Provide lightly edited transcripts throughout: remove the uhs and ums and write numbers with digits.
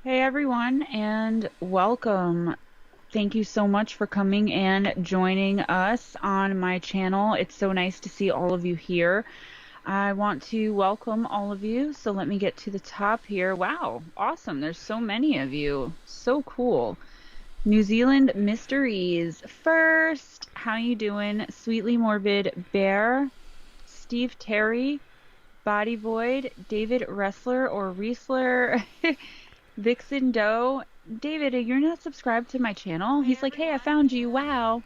Hey everyone, and welcome. Thank you so much for coming and joining us on my channel. It's so nice to see all of you here. I want to welcome all of you, so let me get to the top here. Wow, awesome. There's so many of you. So cool. New Zealand Mysteries. First, how you doing? Sweetly Morbid Bear, Steve Terry, Body Void, David Wrestler or Riesler, Vixen Doe. David, you're not subscribed to my channel? He's like, hey, I found you. Wow.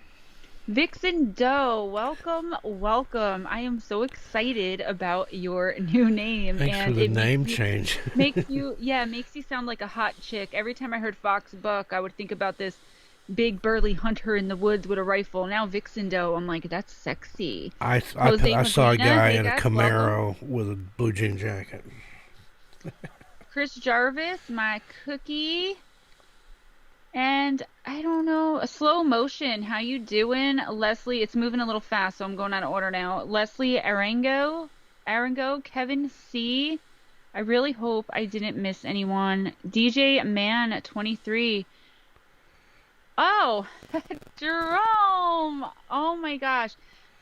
Vixen Doe, welcome, welcome. I am so excited about your new name. Thanks and for the it name makes change. makes you sound like a hot chick. Every time I heard Fox Buck, I would think about this big burly hunter in the woods with a rifle. Now Vixen Doe, I'm like, that's sexy. I Jose saw a Medina, guy hey in a guys, Camaro welcome. with a blue jean jacket. Chris Jarvis, my cookie. And I don't know, a slow motion. How you doing, Leslie? It's moving a little fast, so I'm going out of order now. Leslie Arango, Kevin C. I really hope I didn't miss anyone. DJ Man 23. Oh, Jerome. Oh my gosh.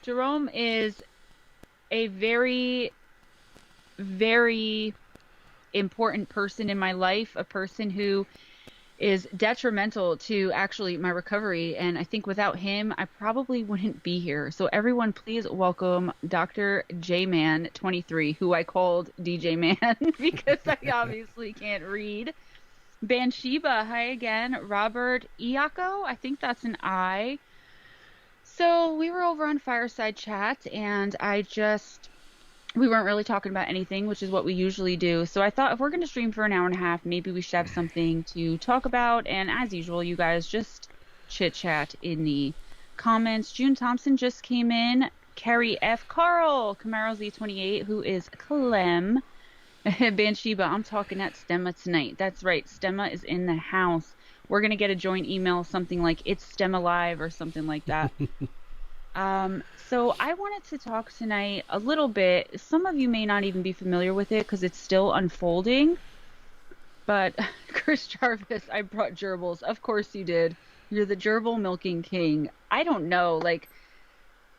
Jerome is a very, very important person in my life, a person who is detrimental to actually my recovery, and I think without him I probably wouldn't be here. So everyone, please welcome Dr. J-Man 23, who I called DJ Man because I obviously can't read. Banshiba, hi again. Robert Iako, I think that's an I. So we were over on Fireside Chat, and we weren't really talking about anything, which is what we usually do. So I thought if we're going to stream for an hour and a half, maybe we should have something to talk about. And as usual, you guys just chit chat in the comments. June Thompson just came in. Carrie F. Carl, Camaro Z28, who is Clem. Banshiba, I'm talking at Stemma tonight. That's right. Stemma is in the house. We're going to get a joint email, something like it's Stemma Live or something like that. So I wanted to talk tonight a little bit. Some of you may not even be familiar with it because it's still unfolding. But Chris Jarvis, I brought gerbils. Of course you did. You're the gerbil milking king. I don't know. Like,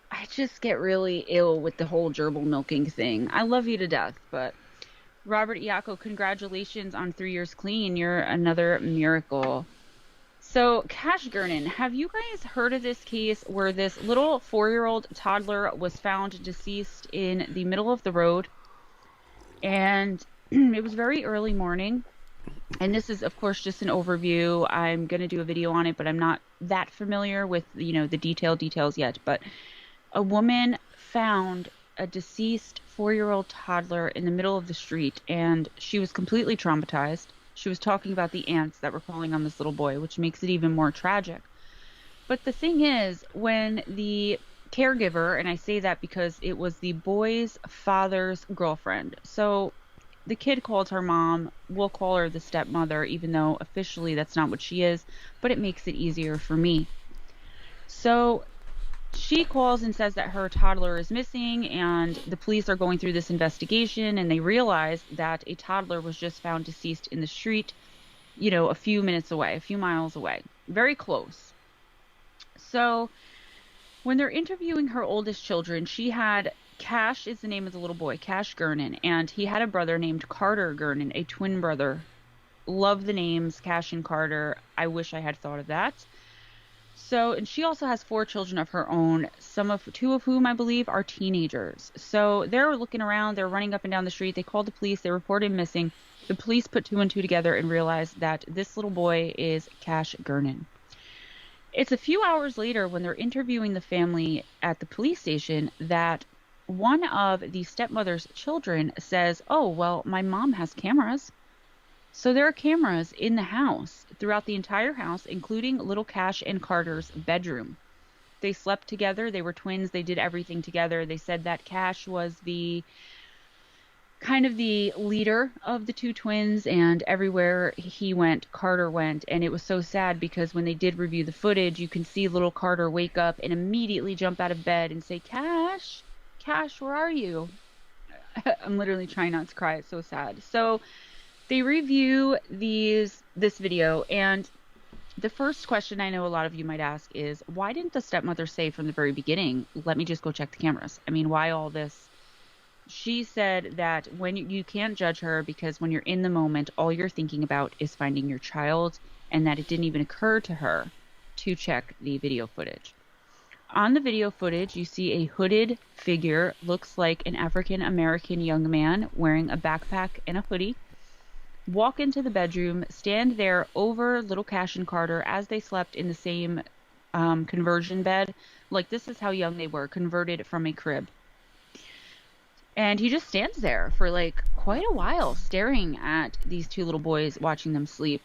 I just get really ill with the whole gerbil milking thing. I love you to death, but Robert Iacco, congratulations on 3 years clean. You're another miracle. So, Cash Gernon, have you guys heard of this case where this little 4-year-old toddler was found deceased in the middle of the road? And it was very early morning. And this is, of course, just an overview. I'm going to do a video on it, but I'm not that familiar with, the details yet. But a woman found a deceased 4-year-old toddler in the middle of the street, and she was completely traumatized. She was talking about the ants that were calling on this little boy, which makes it even more tragic. But the thing is, when the caregiver, and I say that because it was the boy's father's girlfriend. So the kid called her mom. We'll call her the stepmother, even though officially that's not what she is, but it makes it easier for me. So she calls and says that her toddler is missing, and the police are going through this investigation, and they realize that a toddler was just found deceased in the street, a few minutes away, a few miles away, very close. So when they're interviewing her oldest children, she had Cash is the name of the little boy, Cash Gernon, and he had a brother named Carter Gernon, a twin brother. Love the names, Cash and Carter. I wish I had thought of that. So, and she also has 4 children of her own, 2 of whom I believe are teenagers. So they're looking around, they're running up and down the street. They called the police, they reported him missing. The police put 2 and 2 together and realized that this little boy is Cash Gernon. It's a few hours later when they're interviewing the family at the police station that one of the stepmother's children says, "Oh, well, my mom has cameras." So there are cameras in the house, throughout the entire house, including little Cash and Carter's bedroom. They slept together. They were twins. They did everything together. They said that Cash was the leader of the 2 twins, and everywhere he went, Carter went. And it was so sad because when they did review the footage, you can see little Carter wake up and immediately jump out of bed and say, "Cash, Cash, where are you?" I'm literally trying not to cry. It's so sad. So they review this video, and the first question I know a lot of you might ask is, why didn't the stepmother say from the very beginning, "Let me just go check the cameras"? I mean, why all this? She said that when you can't judge her because when you're in the moment, all you're thinking about is finding your child, and that it didn't even occur to her to check the video footage. On the video footage, you see a hooded figure, looks like an African-American young man wearing a backpack and a hoodie, walk into the bedroom, stand there over little Cash and Carter as they slept in the same conversion bed. Like, this is how young they were, converted from a crib. And he just stands there for like quite a while, staring at these 2 little boys, watching them sleep.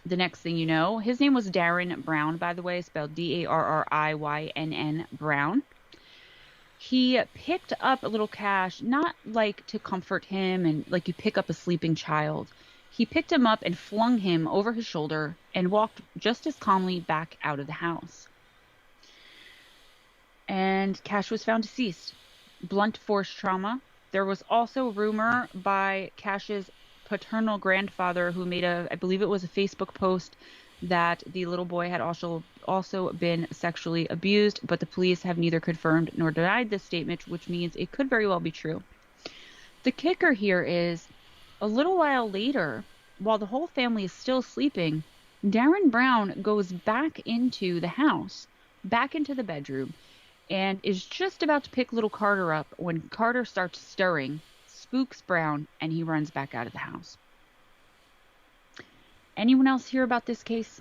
The next thing you know, his name was Darren Brown, by the way, spelled Darriyinn Brown. He picked up a little Cash, not like to comfort him and like you pick up a sleeping child. He picked him up and flung him over his shoulder and walked just as calmly back out of the house. And Cash was found deceased. Blunt force trauma. There was also rumor by Cash's paternal grandfather who made I believe it was a Facebook post, that the little boy had also been sexually abused, but the police have neither confirmed nor denied this statement, which means it could very well be true. The kicker here is, a little while later, while the whole family is still sleeping, Darren Brown goes back into the house, back into the bedroom, and is just about to pick little Carter up when Carter starts stirring, spooks Brown, and he runs back out of the house. Anyone else hear about this case?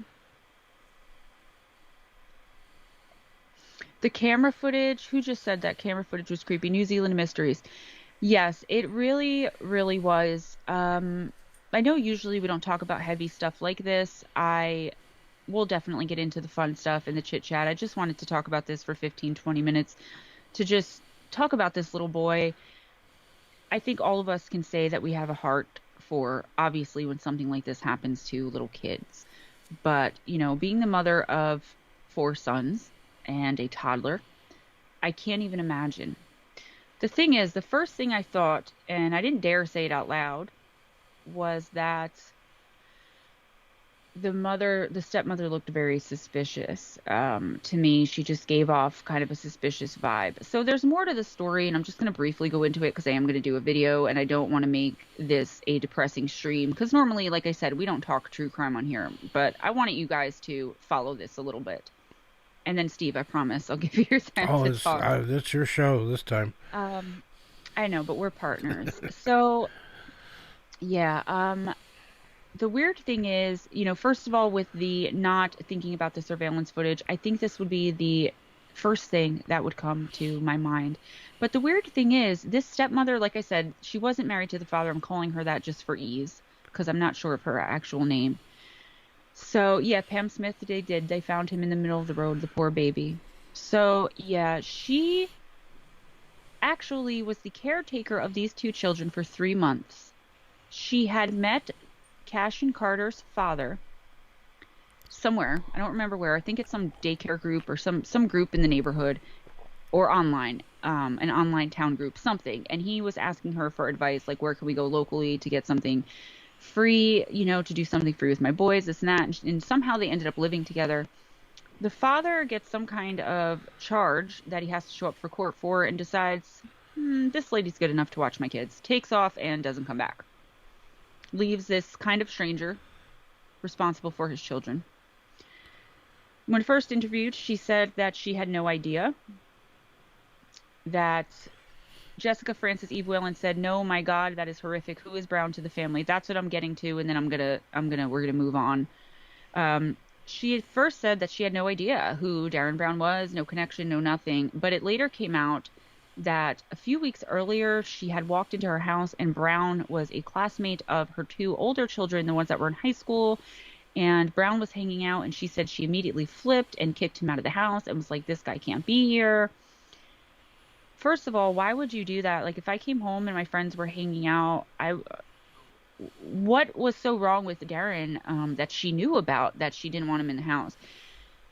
The camera footage, who just said that camera footage was creepy? New Zealand Mysteries. Yes, it really, really was. I know usually we don't talk about heavy stuff like this. We'll definitely get into the fun stuff and the chit chat. I just wanted to talk about this for 15-20 minutes to just talk about this little boy. I think all of us can say that we have a heart for, obviously, when something like this happens to little kids. But, being the mother of 4 sons and a toddler, I can't even imagine. The thing is, the first thing I thought, and I didn't dare say it out loud, was that the stepmother looked very suspicious. To me, she just gave off kind of a suspicious vibe. So there's more to the story, and I'm just going to briefly go into it because I am going to do a video, and I don't want to make this a depressing stream because normally, like I said, we don't talk true crime on here, but I wanted you guys to follow this a little bit. And then Steve, I promise I'll give you your time Oh, to talk. it's your show this time. Um, I know, but we're partners. So yeah, the weird thing is, first of all, with the not thinking about the surveillance footage, I think this would be the first thing that would come to my mind. But the weird thing is, this stepmother, like I said, she wasn't married to the father. I'm calling her that just for ease because I'm not sure of her actual name. So, yeah, Pam Smith, they did. They found him in the middle of the road, the poor baby. So, yeah, she actually was the caretaker of these two children for 3 months. She had met Cash and Carter's father somewhere. I don't remember where. I think it's some daycare group or some group in the neighborhood or online, an online town group, something. And he was asking her for advice, like where can we go locally to get something free, to do something free with my boys, this and that. And somehow they ended up living together. The father gets some kind of charge that he has to show up for court for and decides, this lady's good enough to watch my kids. Takes off and doesn't come back. Leaves this kind of stranger responsible for his children. When first interviewed, she said that she had no idea. That Jessica Francis Eve Whalen said, "No, my God, that is horrific. Who is Brown to the family?" That's what I'm getting to, and then we're gonna move on. She had first said that she had no idea who Darren Brown was, no connection, no nothing. But it later came out that a few weeks earlier, she had walked into her house and Brown was a classmate of her two older children, the ones that were in high school. And Brown was hanging out, and she said she immediately flipped and kicked him out of the house and was like, this guy can't be here. First of all, why would you do that? Like, if I came home and my friends were hanging out, what was so wrong with Darren that she knew about that she didn't want him in the house?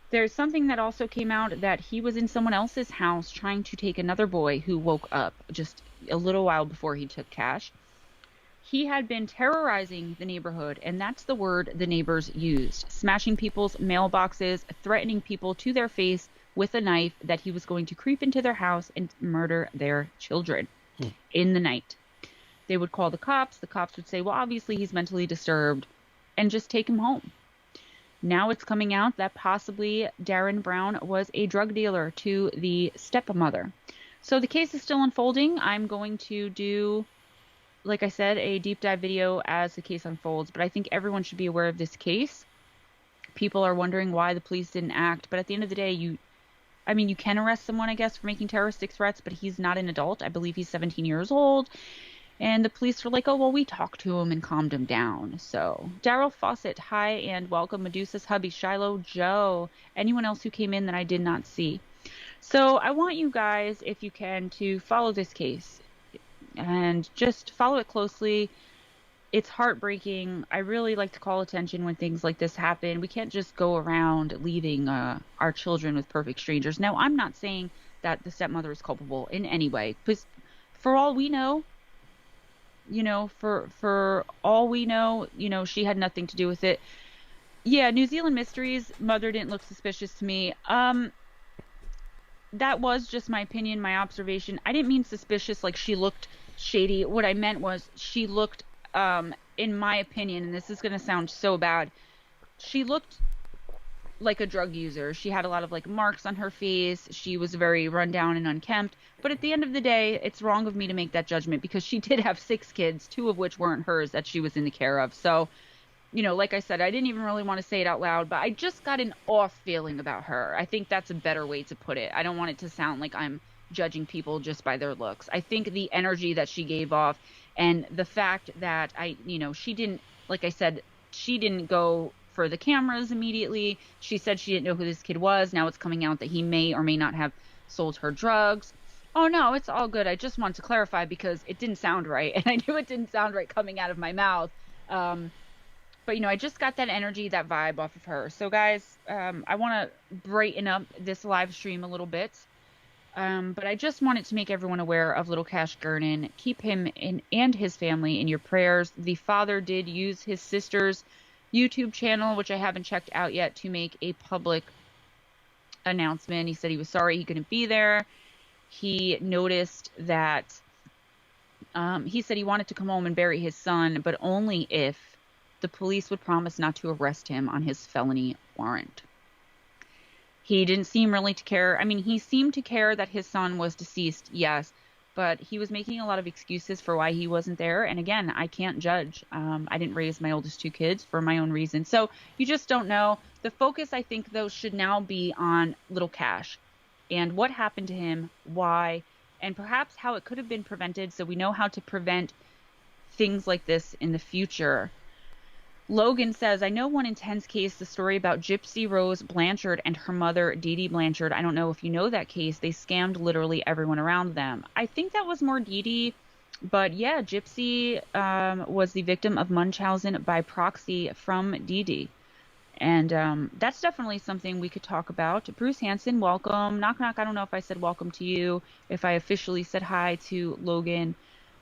There's something that also came out that he was in someone else's house trying to take another boy who woke up just a little while before he took Cash. He had been terrorizing the neighborhood, and that's the word the neighbors used, smashing people's mailboxes, threatening people to their face with a knife that he was going to creep into their house and murder their children in the night. They would call the cops. The cops would say, well, obviously he's mentally disturbed, and just take him home. Now it's coming out that possibly Darren Brown was a drug dealer to the stepmother. So the case is still unfolding. I'm going to do, like I said, a deep dive video as the case unfolds, but I think everyone should be aware of this case. People are wondering why the police didn't act, but at the end of the day, you can arrest someone, I guess, for making terroristic threats, but he's not an adult. I believe he's 17 years old. And the police were like, oh, well, we talked to him and calmed him down. So, Daryl Fawcett, hi, and welcome. Medusa's hubby, Shiloh, Joe, anyone else who came in that I did not see. So, I want you guys, if you can, to follow this case and just follow it closely. It's heartbreaking. I really like to call attention when things like this happen. We can't just go around leaving our children with perfect strangers. Now, I'm not saying that the stepmother is culpable in any way, because for all we know, for all we know, she had nothing to do with it. Yeah, New Zealand Mysteries, mother didn't look suspicious to me. That was just my opinion, my observation. I didn't mean suspicious like she looked shady. What I meant was she looked, in my opinion, and this is going to sound so bad, she looked like a drug user. She had a lot of like marks on her face. She was very run down and unkempt. But at the end of the day, it's wrong of me to make that judgment because she did have 6 kids, 2 of which weren't hers that she was in the care of. So, like I said, I didn't even really want to say it out loud, but I just got an off feeling about her. I think that's a better way to put it. I don't want it to sound like I'm judging people just by their looks. I think the energy that she gave off and the fact that she didn't, like I said, she didn't go for the cameras immediately. She said she didn't know who this kid was. Now it's coming out that he may or may not have sold her drugs. Oh no, it's all good. I just want to clarify because it didn't sound right, and I knew it didn't sound right coming out of my mouth. But I just got that energy, that vibe off of her. So guys, I want to brighten up this live stream a little bit. But I just wanted to make everyone aware of little Cash Gernon. Keep him and his family in your prayers. The father did use his sister's YouTube channel, which I haven't checked out yet, to make a public announcement. He said he was sorry he couldn't be there. He noticed that he said he wanted to come home and bury his son, but only if the police would promise not to arrest him on his felony warrant. He didn't seem really to care. I mean, he seemed to care that his son was deceased, yes, but he was making a lot of excuses for why he wasn't there. And again, I can't judge. I didn't raise my oldest two kids for my own reasons. So you just don't know. The focus, I think, though, should now be on little Cash and what happened to him, why, and perhaps how it could have been prevented, so we know how to prevent things like this in the future. Logan says, I know one intense case, the story about Gypsy Rose Blanchard and her mother, Dee Dee Blanchard. I don't know if you know that case. They scammed literally everyone around them. I think that was more Dee Dee, but yeah, Gypsy was the victim of Munchausen by proxy from Dee Dee. And that's definitely something we could talk about. Bruce Hansen, welcome. Knock, knock. I don't know if I said welcome to you, if I officially said hi to Logan.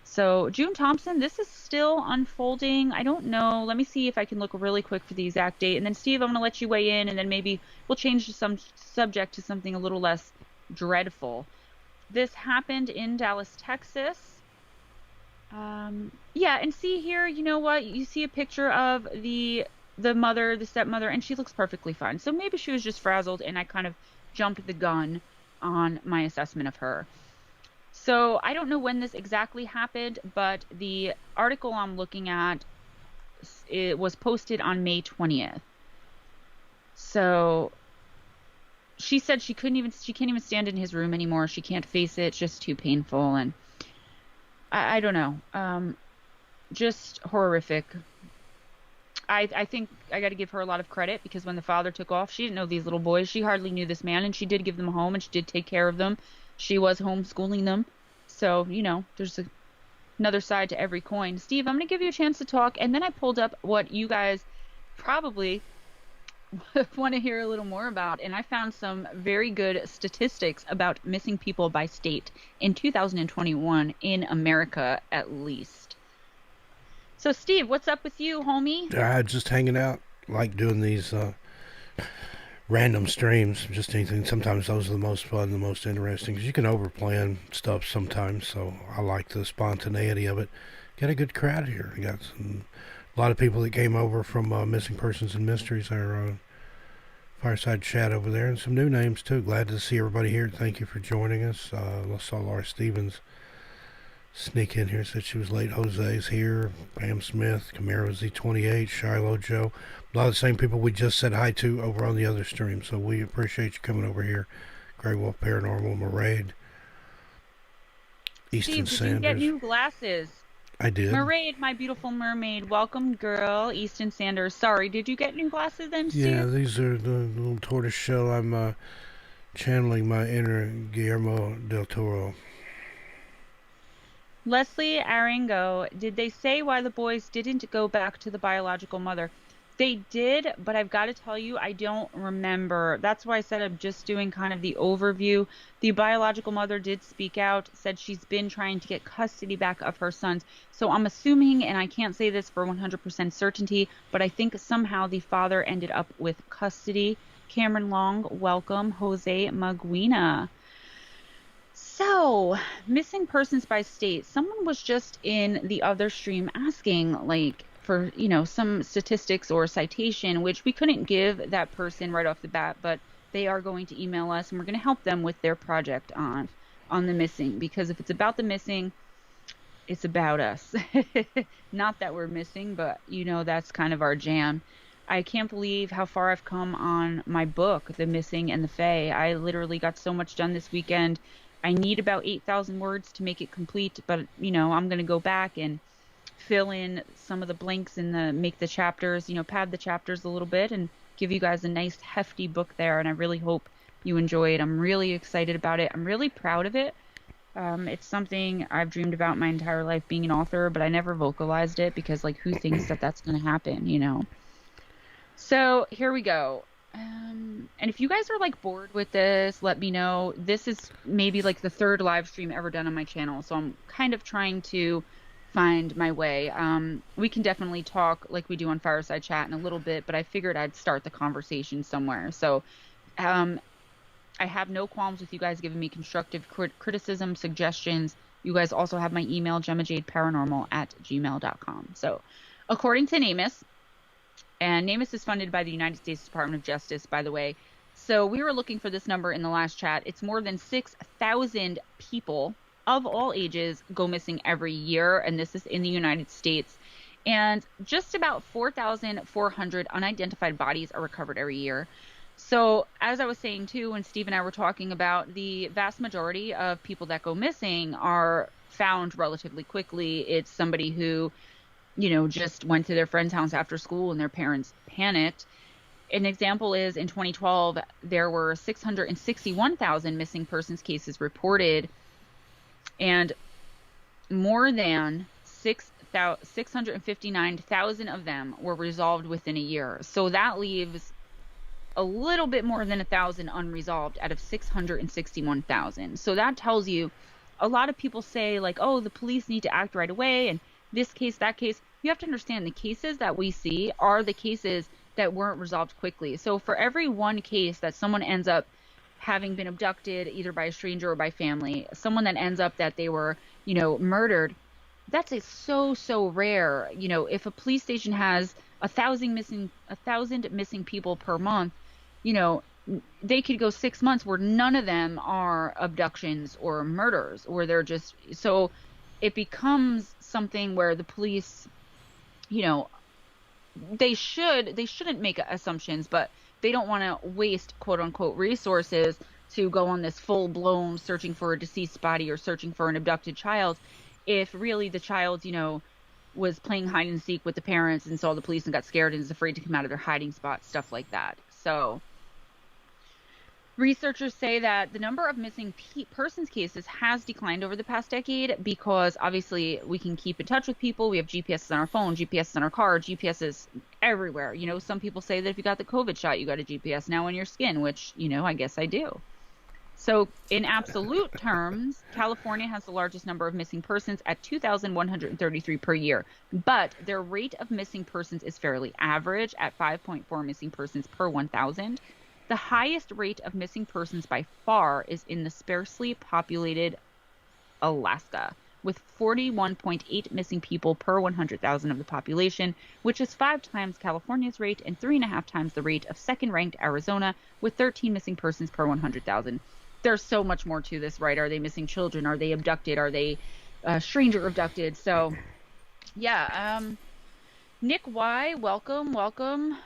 So June Thompson, this is still unfolding. I don't know. Let me see if I can look really quick for the exact date. And then, Steve, I'm going to let you weigh in, and then maybe we'll change some subject to something a little less dreadful. This happened in Dallas, Texas. Yeah, and see here, you know what? You see a picture of the mother, the stepmother, and she looks perfectly fine. So maybe she was just frazzled, and I kind of jumped the gun on my assessment of her. So I don't know when this exactly happened, but the article I'm looking at, it was posted on May 20th. So she said she can't even stand in his room anymore. She can't face it. It's just too painful. And I don't know. Just horrific. I think I got to give her a lot of credit, because when the father took off, she didn't know these little boys. She hardly knew this man, and she did give them a home, and she did take care of them. She was homeschooling them. So, you know, there's another side to every coin. Steve, I'm going to give you a chance to talk, and then I pulled up what you guys probably want to hear a little more about, and I found some very good statistics about missing people by state in 2021 in America, at least. So, Steve, what's up with you, homie? Just hanging out, like doing these random streams, just anything. Sometimes those are the most fun, the most interesting, because you can overplan stuff sometimes, so I like the spontaneity of it. Got a good crowd here. We got a lot of people that came over from Missing Persons and Mysteries, our fireside chat over there, and some new names too. Glad to see everybody here. Thank you for joining us. I saw Laura Stevens sneak in here, said she was late. Jose's here, Pam Smith, Camaro Z28, Shiloh Joe, a lot of the same people we just said hi to over on the other stream, so we appreciate you coming over here. Grey Wolf Paranormal, Maraid, Easton Steve, did Sanders. you get new glasses? I did. Maraid, my beautiful mermaid, welcome, girl. Easton Sanders, sorry, did you get new glasses then, Steve? Yeah, these are the little tortoise shell. I'm channeling my inner Guillermo del Toro. Leslie Arango, did they say why the boys didn't go back to the biological mother? They did, but I've got to tell you, I don't remember. That's why I said I'm just doing kind of the overview. The biological mother did speak out, said she's been trying to get custody back of her sons. So I'm assuming, and I can't say this for 100% certainty, but I think somehow the father ended up with custody. Cameron Long, welcome. Jose Maguina. So, missing persons by state. Someone was just in the other stream asking, like, for, you know, some statistics or citation, which we couldn't give that person right off the bat, but they are going to email us, and we're going to help them with their project on the missing, because if it's about the missing, it's about us. Not that we're missing, but, you know, that's kind of our jam. I can't believe how far I've come on my book, The Missing and the Fae. I literally got so much done this weekend. I need about 8,000 words to make it complete, but, you know, I'm going to go back and fill in some of the blanks and make the chapters, you know, pad the chapters a little bit and give you guys a nice hefty book there. And I really hope you enjoy it. I'm really excited about it. I'm really proud of it. It's something I've dreamed about my entire life, being an author, but I never vocalized it because, like, who thinks that that's going to happen, you know? So here we go. And if you guys are like bored with this, let me know. This is maybe like the third live stream ever done on my channel, so I'm kind of trying to find my way. We can definitely talk like we do on Fireside Chat in a little bit, but I figured I'd start the conversation somewhere. So, um, I have no qualms with you guys giving me constructive criticism, suggestions. You guys also have my email, gemmajadeparanormal@gmail.com. So, according to NamUs, and NamUs is funded by the United States Department of Justice, by the way. So we were looking for this number in the last chat. It's more than 6,000 people of all ages go missing every year, and this is in the United States. And just about 4,400 unidentified bodies are recovered every year. So as I was saying too, when Steve and I were talking about, the vast majority of people that go missing are found relatively quickly. It's somebody who, just went to their friend's house after school and their parents panicked. An example is in 2012, there were 661,000 missing persons cases reported, and more than 659,000 of them were resolved within a year. So that leaves a little bit more than 1,000 unresolved out of 661,000. So that tells you, a lot of people say like, oh, the police need to act right away, and this case, that case. You have to understand, the cases that we see are the cases that weren't resolved quickly. So for every one case that someone ends up having been abducted either by a stranger or by family, someone that ends up that they were, murdered, that's so rare. If a police station has 1,000 missing people per month, they could go 6 months where none of them are abductions or murders, or they're just, so it becomes something where the police, they shouldn't make assumptions, but they don't want to waste quote unquote resources to go on this full blown searching for a deceased body or searching for an abducted child, if really the child, was playing hide and seek with the parents and saw the police and got scared and is afraid to come out of their hiding spot, stuff like that. So researchers say that the number of missing persons cases has declined over the past decade because obviously we can keep in touch with people. We have GPSs on our phone, GPSs on our car, GPSs everywhere. Some people say that if you got the COVID shot, you got a GPS now on your skin, which, I guess I do. So in absolute terms, California has the largest number of missing persons at 2,133 per year, but their rate of missing persons is fairly average at 5.4 missing persons per 1,000. The highest rate of missing persons by far is in the sparsely populated Alaska, with 41.8 missing people per 100,000 of the population, which is 5 times California's rate and 3.5 times the rate of second-ranked Arizona, with 13 missing persons per 100,000. There's so much more to this, right? Are they missing children? Are they abducted? Are they stranger abducted? So, yeah. Nick Y, welcome.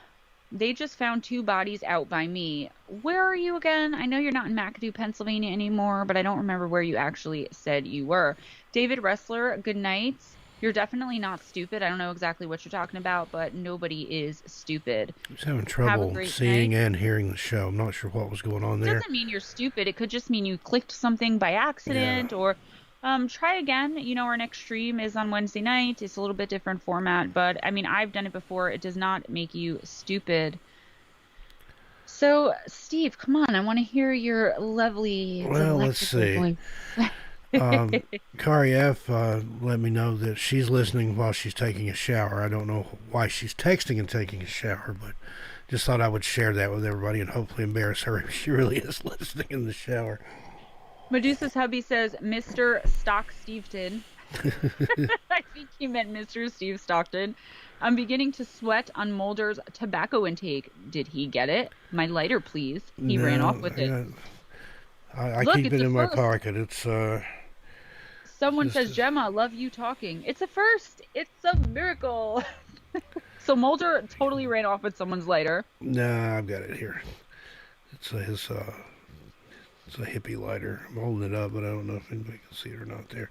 They just found 2 bodies out by me. Where are you again? I know you're not in McAdoo, Pennsylvania anymore, but I don't remember where you actually said you were. David Wrestler, good night. You're definitely not stupid. I don't know exactly what you're talking about, but nobody is stupid. I was having trouble seeing night. And hearing the show. I'm not sure what was going on there. It doesn't mean you're stupid. It could just mean you clicked something by accident, or try again. Our next stream is on Wednesday night. It's a little bit different format, but I mean, I've done it before. It does not make you stupid. So, Steve, come on. I want to hear your lovely, let's see. voice. Kari F let me know that she's listening while she's taking a shower. I don't know why she's texting and taking a shower, but just thought I would share that with everybody and hopefully embarrass her if she really is listening in the shower. Medusa's hubby says, Mr. Stockton. I think he meant Mr. Steve Stockton. I'm beginning to sweat on Mulder's tobacco intake. Did he get it? My lighter, please. He ran off with it. I keep it in my pocket. It's Someone says, Gemma, love you talking. It's a first. It's a miracle. So Mulder totally ran off with someone's lighter. Nah, I've got it here. It's it's a hippie lighter. I'm holding it up, but I don't know if anybody can see it or not there.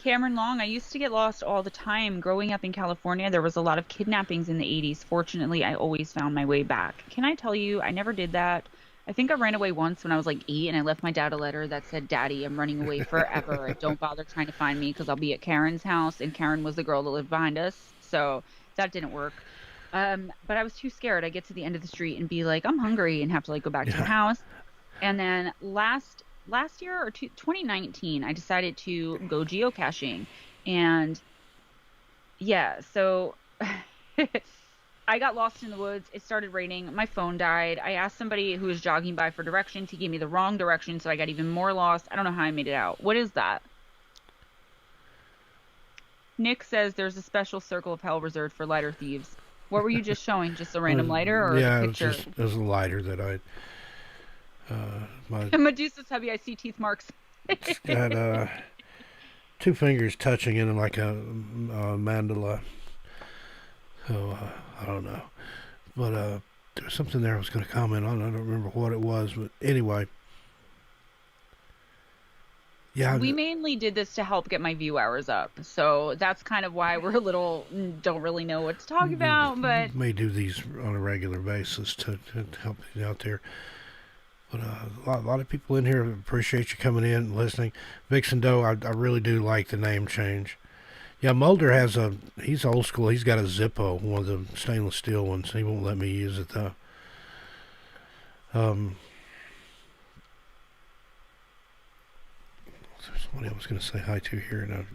Cameron Long, I used to get lost all the time. Growing up in California, there was a lot of kidnappings in the 80s. Fortunately, I always found my way back. Can I tell you, I never did that. I think I ran away once when I was like 8, and I left my dad a letter that said, Daddy, I'm running away forever. Don't bother trying to find me because I'll be at Karen's house. And Karen was the girl that lived behind us. So that didn't work. But I was too scared. I get to the end of the street and be like, I'm hungry, and have to like go back to the house. And then last last year or 2019, I decided to go geocaching. And yeah, so I got lost in the woods. It started raining. My phone died. I asked somebody who was jogging by for directions. He gave me the wrong direction, so I got even more lost. I don't know how I made it out. What is that? Nick says there's a special circle of hell reserved for lighter thieves. What were you just showing? Just a random lighter or the Yeah, picture? it was a lighter that my Medusa's hubby, I see teeth marks. it's got two fingers touching in like a mandala. So I don't know, but there was something there I was going to comment on. I don't remember what it was, but anyway, yeah, We mainly did this to help get my view hours up. So that's kind of why we're a little don't really know what to talk about, but may do these on a regular basis to help you out there. But a lot of people in here appreciate you coming in and listening. Vixen Doe, I really do like the name change. Yeah, Mulder he's old school. He's got a Zippo, one of the stainless steel ones. He won't let me use it though. Um, there's somebody I was going to say hi to here, and I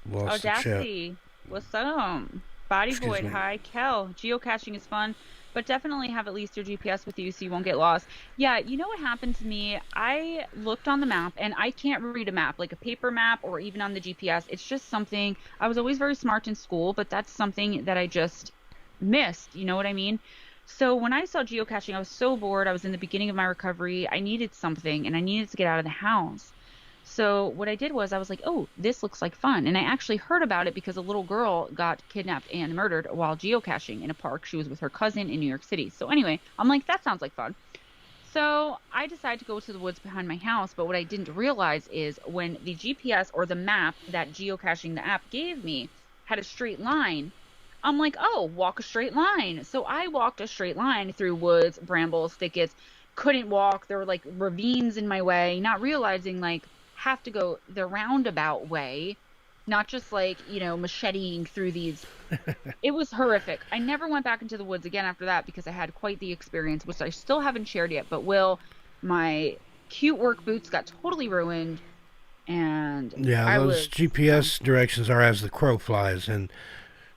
lost the chat. Audacity, what's up? Body Excuse Void, me. hi. Kel, geocaching is fun, but definitely have at least your GPS with you so you won't get lost. Yeah, you know what happened to me? I looked on the map and I can't read a map, like a paper map or even on the GPS. It's just something, I was always very smart in school, but that's something that I just missed. You know what I mean? So when I saw geocaching, I was so bored. I was in the beginning of my recovery. I needed something and I needed to get out of the house. So what I did was I was like, oh, this looks like fun. And I actually heard about it because a little girl got kidnapped and murdered while geocaching in a park. She was with her cousin in New York City. So anyway, I'm like, that sounds like fun. So I decided to go to the woods behind my house. But what I didn't realize is when the GPS or the map that geocaching the app gave me had a straight line, I'm like, oh, walk a straight line. So I walked a straight line through woods, brambles, thickets, couldn't walk. There were like ravines in my way, not realizing like have to go the roundabout way, not just like, macheting through these. It was horrific. I never went back into the woods again after that because I had quite the experience, which I still haven't shared yet. But my cute work boots got totally ruined and Yeah, I those was, um, GPS directions are as the crow flies, and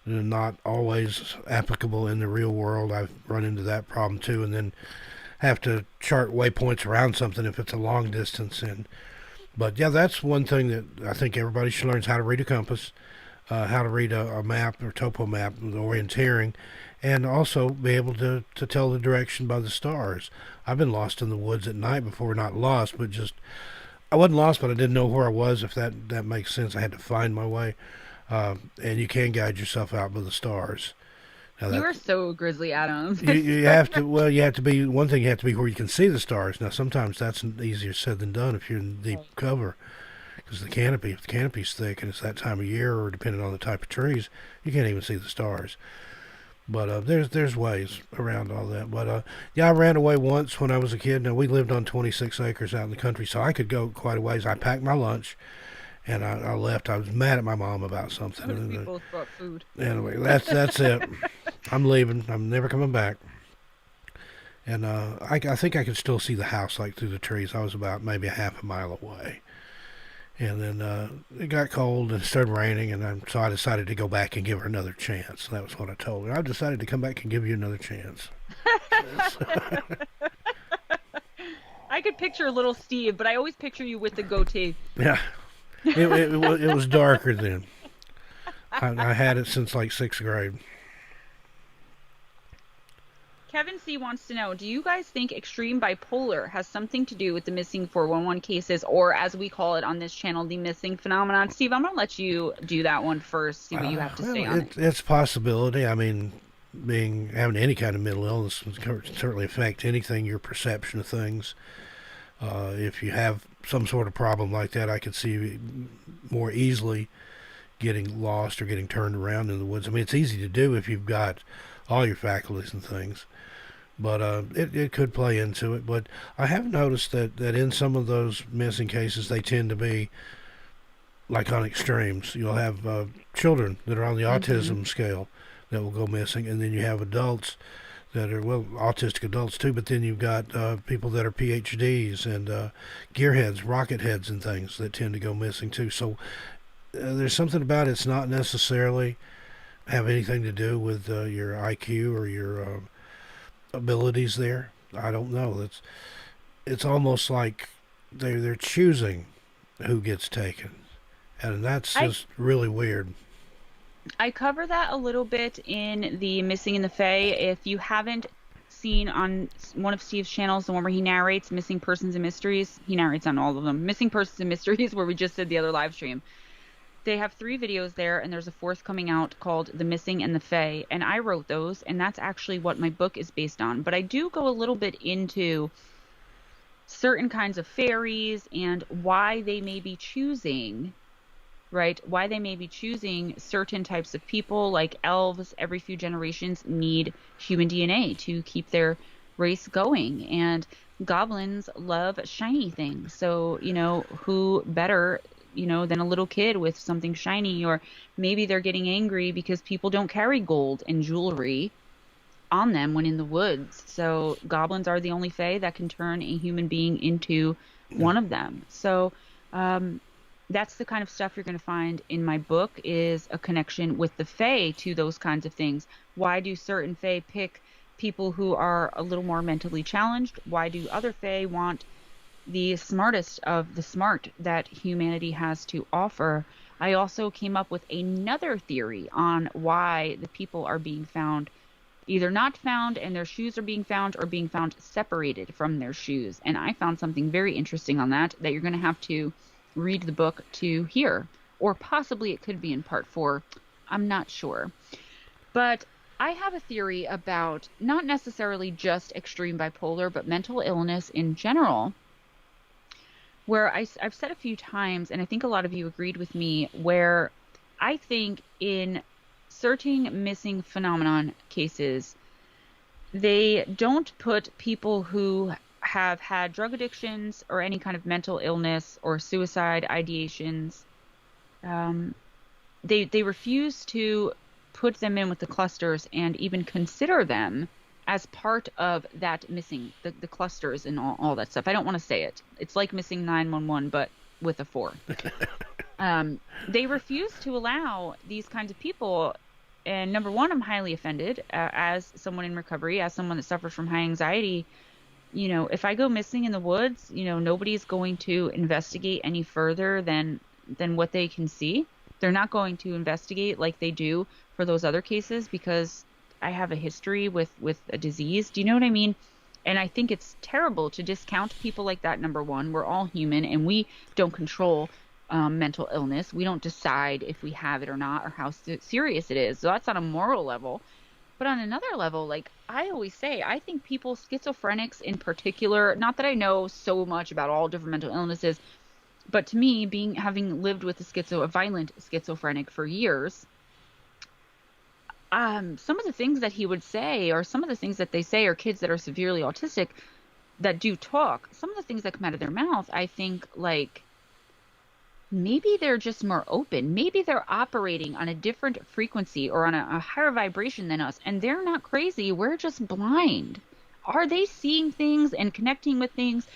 they're not always applicable in the real world. I've run into that problem too, and then have to chart waypoints around something if it's a long distance. And but yeah, that's one thing that I think everybody should learn is how to read a compass, how to read a map or topo map, the orienteering, and also be able to tell the direction by the stars. I've been lost in the woods at night before, not lost, but just I wasn't lost, but I didn't know where I was. If that makes sense, I had to find my way. And you can guide yourself out by the stars. Now you that are so Grizzly Adams. you have to you have to be one thing. You have to be where you can see the stars. Now sometimes that's easier said than done if you're in deep cover because if the canopy's thick and it's that time of year, or depending on the type of trees, you can't even see the stars. But there's ways around all that. But yeah, I ran away once when I was a kid. Now we lived on 26 acres out in the country, so I could go quite a ways. I packed my lunch and I left. I was mad at my mom about something. What if we both brought food? Anyway, that's it. I'm leaving. I'm never coming back. And I think I could still see the house like through the trees. I was about maybe a half a mile away. And then it got cold and it started raining, and so I decided to go back and give her another chance. That was what I told her. I've decided to come back and give you another chance. I could picture little Steve, but I always picture you with the goatee. Yeah, it was darker then. I had it since like sixth grade. Kevin C wants to know, do you guys think extreme bipolar has something to do with the missing 411 cases, or as we call it on this channel, the missing phenomenon? Steve, I'm going to let you do that one first, see what you have to say on it. It's a possibility. I mean, having any kind of mental illness can certainly affect anything, your perception of things. If you have some sort of problem like that, I could see more easily getting lost or getting turned around in the woods. I mean, it's easy to do if you've got all your faculties and things. But it could play into it. But I have noticed that in some of those missing cases, they tend to be like on extremes. You'll have children that are on the Hmm. autism scale that will go missing, and then you have adults that are, well, autistic adults too, but then you've got people that are PhDs and gearheads, rocket heads, and things that tend to go missing too. So there's something about it's not necessarily have anything to do with your IQ or your abilities there. I don't know. It's almost like they're choosing who gets taken, and that's I just really weird. I cover that a little bit in the Missing in the Fae. If you haven't seen on one of Steve's channels, the one where he narrates Missing Persons and Mysteries, he narrates on all of them. Missing Persons and Mysteries, where we just did the other live stream. They have 3 videos there, and there's a 4th coming out called The Missing and the Fae. And I wrote those, and that's actually what my book is based on. But I do go a little bit into certain kinds of fairies and why they may be choosing, right? Why they may be choosing certain types of people, like elves, every few generations need human DNA to keep their race going. And goblins love shiny things. So, who better, than a little kid with something shiny? Or maybe they're getting angry because people don't carry gold and jewelry on them when in the woods. So goblins are the only fae that can turn a human being into one of them. So, that's the kind of stuff you're going to find in my book, is a connection with the fae to those kinds of things. Why do certain fae pick people who are a little more mentally challenged? Why do other fae want the smartest of the smart that humanity has to offer? I also came up with another theory on why the people are being found either not found and their shoes are being found, or being found separated from their shoes. And I found something very interesting on that you're going to have to read the book to hear, or possibly it could be in part 4. I'm not sure. But I have a theory about not necessarily just extreme bipolar, but mental illness in general, where I've said a few times, and I think a lot of you agreed with me, where I think in certain missing phenomenon cases, they don't put people who have had drug addictions or any kind of mental illness or suicide ideations. They refuse to put them in with the clusters and even consider them as part of that missing, the clusters and all that stuff. I don't want to say it. It's like missing 911, but with a 4. They refuse to allow these kinds of people. And number one, I'm highly offended as someone in recovery, as someone that suffers from high anxiety. If I go missing in the woods, nobody's going to investigate any further than what they can see. They're not going to investigate like they do for those other cases, because I have a history with a disease. Do you know what I mean? And I think it's terrible to discount people like that. Number one, we're all human, and we don't control mental illness. We don't decide if we have it or not, or how serious it is. So that's on a moral level. But on another level, like I always say, I think people, schizophrenics in particular, not that I know so much about all different mental illnesses, but to me, having lived with a violent schizophrenic for years, some of the things that he would say, or some of the things that they say, are kids that are severely autistic that do talk. Some of the things that come out of their mouth, I think, like, maybe they're just more open. Maybe they're operating on a different frequency or on a higher vibration than us, and they're not crazy. We're just blind. Are they seeing things and connecting with things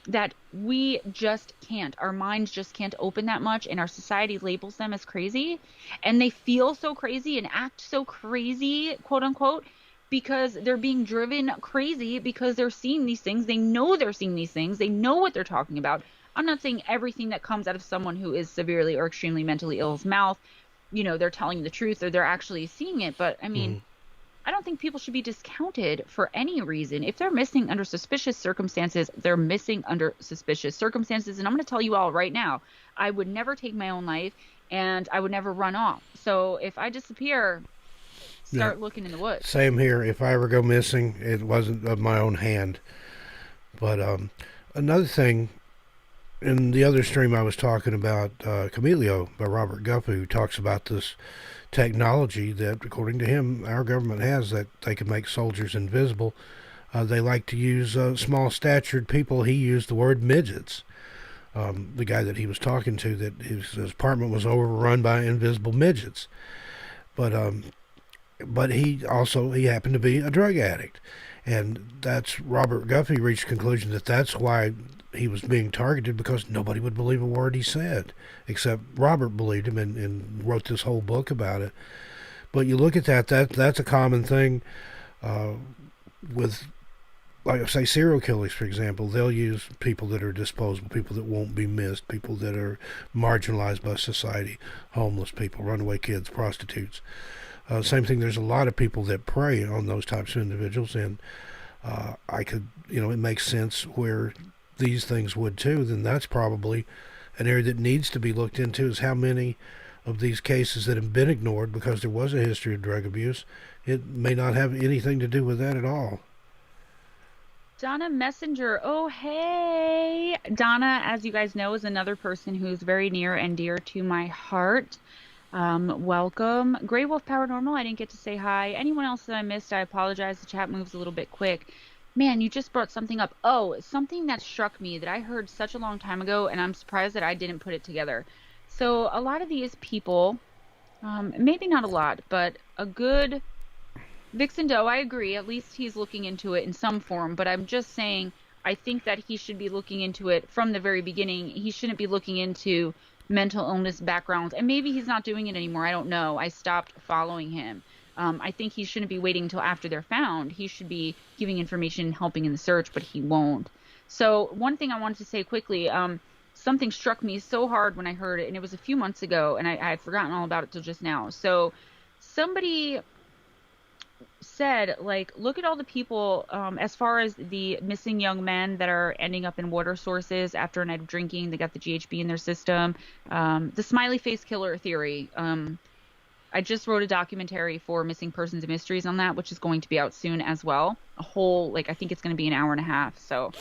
that we just can't? Our minds just can't open that much, and our society labels them as crazy, and they feel so crazy and act so crazy, quote unquote, because they're being driven crazy because they're seeing these things. They know they're seeing these things. They know what they're talking about. I'm not saying everything that comes out of someone who is severely or extremely mentally ill's mouth, they're telling the truth or they're actually seeing it. But I mean, I don't think people should be discounted for any reason. If they're missing under suspicious circumstances, they're missing under suspicious circumstances. And I'm going to tell you all right now, I would never take my own life, and I would never run off. So if I disappear, start looking in the woods. Same here. If I ever go missing, it wasn't of my own hand. But another thing, in the other stream I was talking about Camelio by Robert Guppa, who talks about this technology that, according to him, our government has, that they can make soldiers invisible. They like to use small-statured people. He used the word midgets. The guy that he was talking to, that his apartment was overrun by invisible midgets. But but he happened to be a drug addict, and that's Robert Guffey reached the conclusion that that's why he was being targeted, because nobody would believe a word he said, except Robert believed him and wrote this whole book about it. But you look at that's a common thing uh, with, like I say, serial killers, for example. They'll use people that are disposable, people that won't be missed, people that are marginalized by society, homeless people, runaway kids, prostitutes. Same thing, there's a lot of people that prey on those types of individuals, and I could, it makes sense where these things would too. Then that's probably an area that needs to be looked into, is how many of these cases that have been ignored because there was a history of drug abuse. It may not have anything to do with that at all. Donna Messenger. Oh, hey. Donna, as you guys know, is another person who's very near and dear to my heart. Welcome. Grey Wolf Paranormal, I didn't get to say hi. Anyone else that I missed, I apologize. The chat moves a little bit quick. Man, you just brought something up. Oh, something that struck me that I heard such a long time ago, and I'm surprised that I didn't put it together. So a lot of these people, maybe not a lot, but a good Vixen Doe, I agree. At least he's looking into it in some form. But I'm just saying, I think that he should be looking into it from the very beginning. He shouldn't be looking into mental illness backgrounds. And maybe he's not doing it anymore. I don't know. I stopped following him. I think he shouldn't be waiting until after they're found. He should be giving information and helping in the search, but he won't. So one thing I wanted to say quickly, something struck me so hard when I heard it, and it was a few months ago, and I had forgotten all about it till just now. So somebody said, like, look at all the people, as far as the missing young men that are ending up in water sources after a night of drinking. They got the GHB in their system. The smiley face killer theory. I just wrote a documentary for Missing Persons and Mysteries on that, which is going to be out soon as well. A whole, like, I think it's going to be an hour and a half. So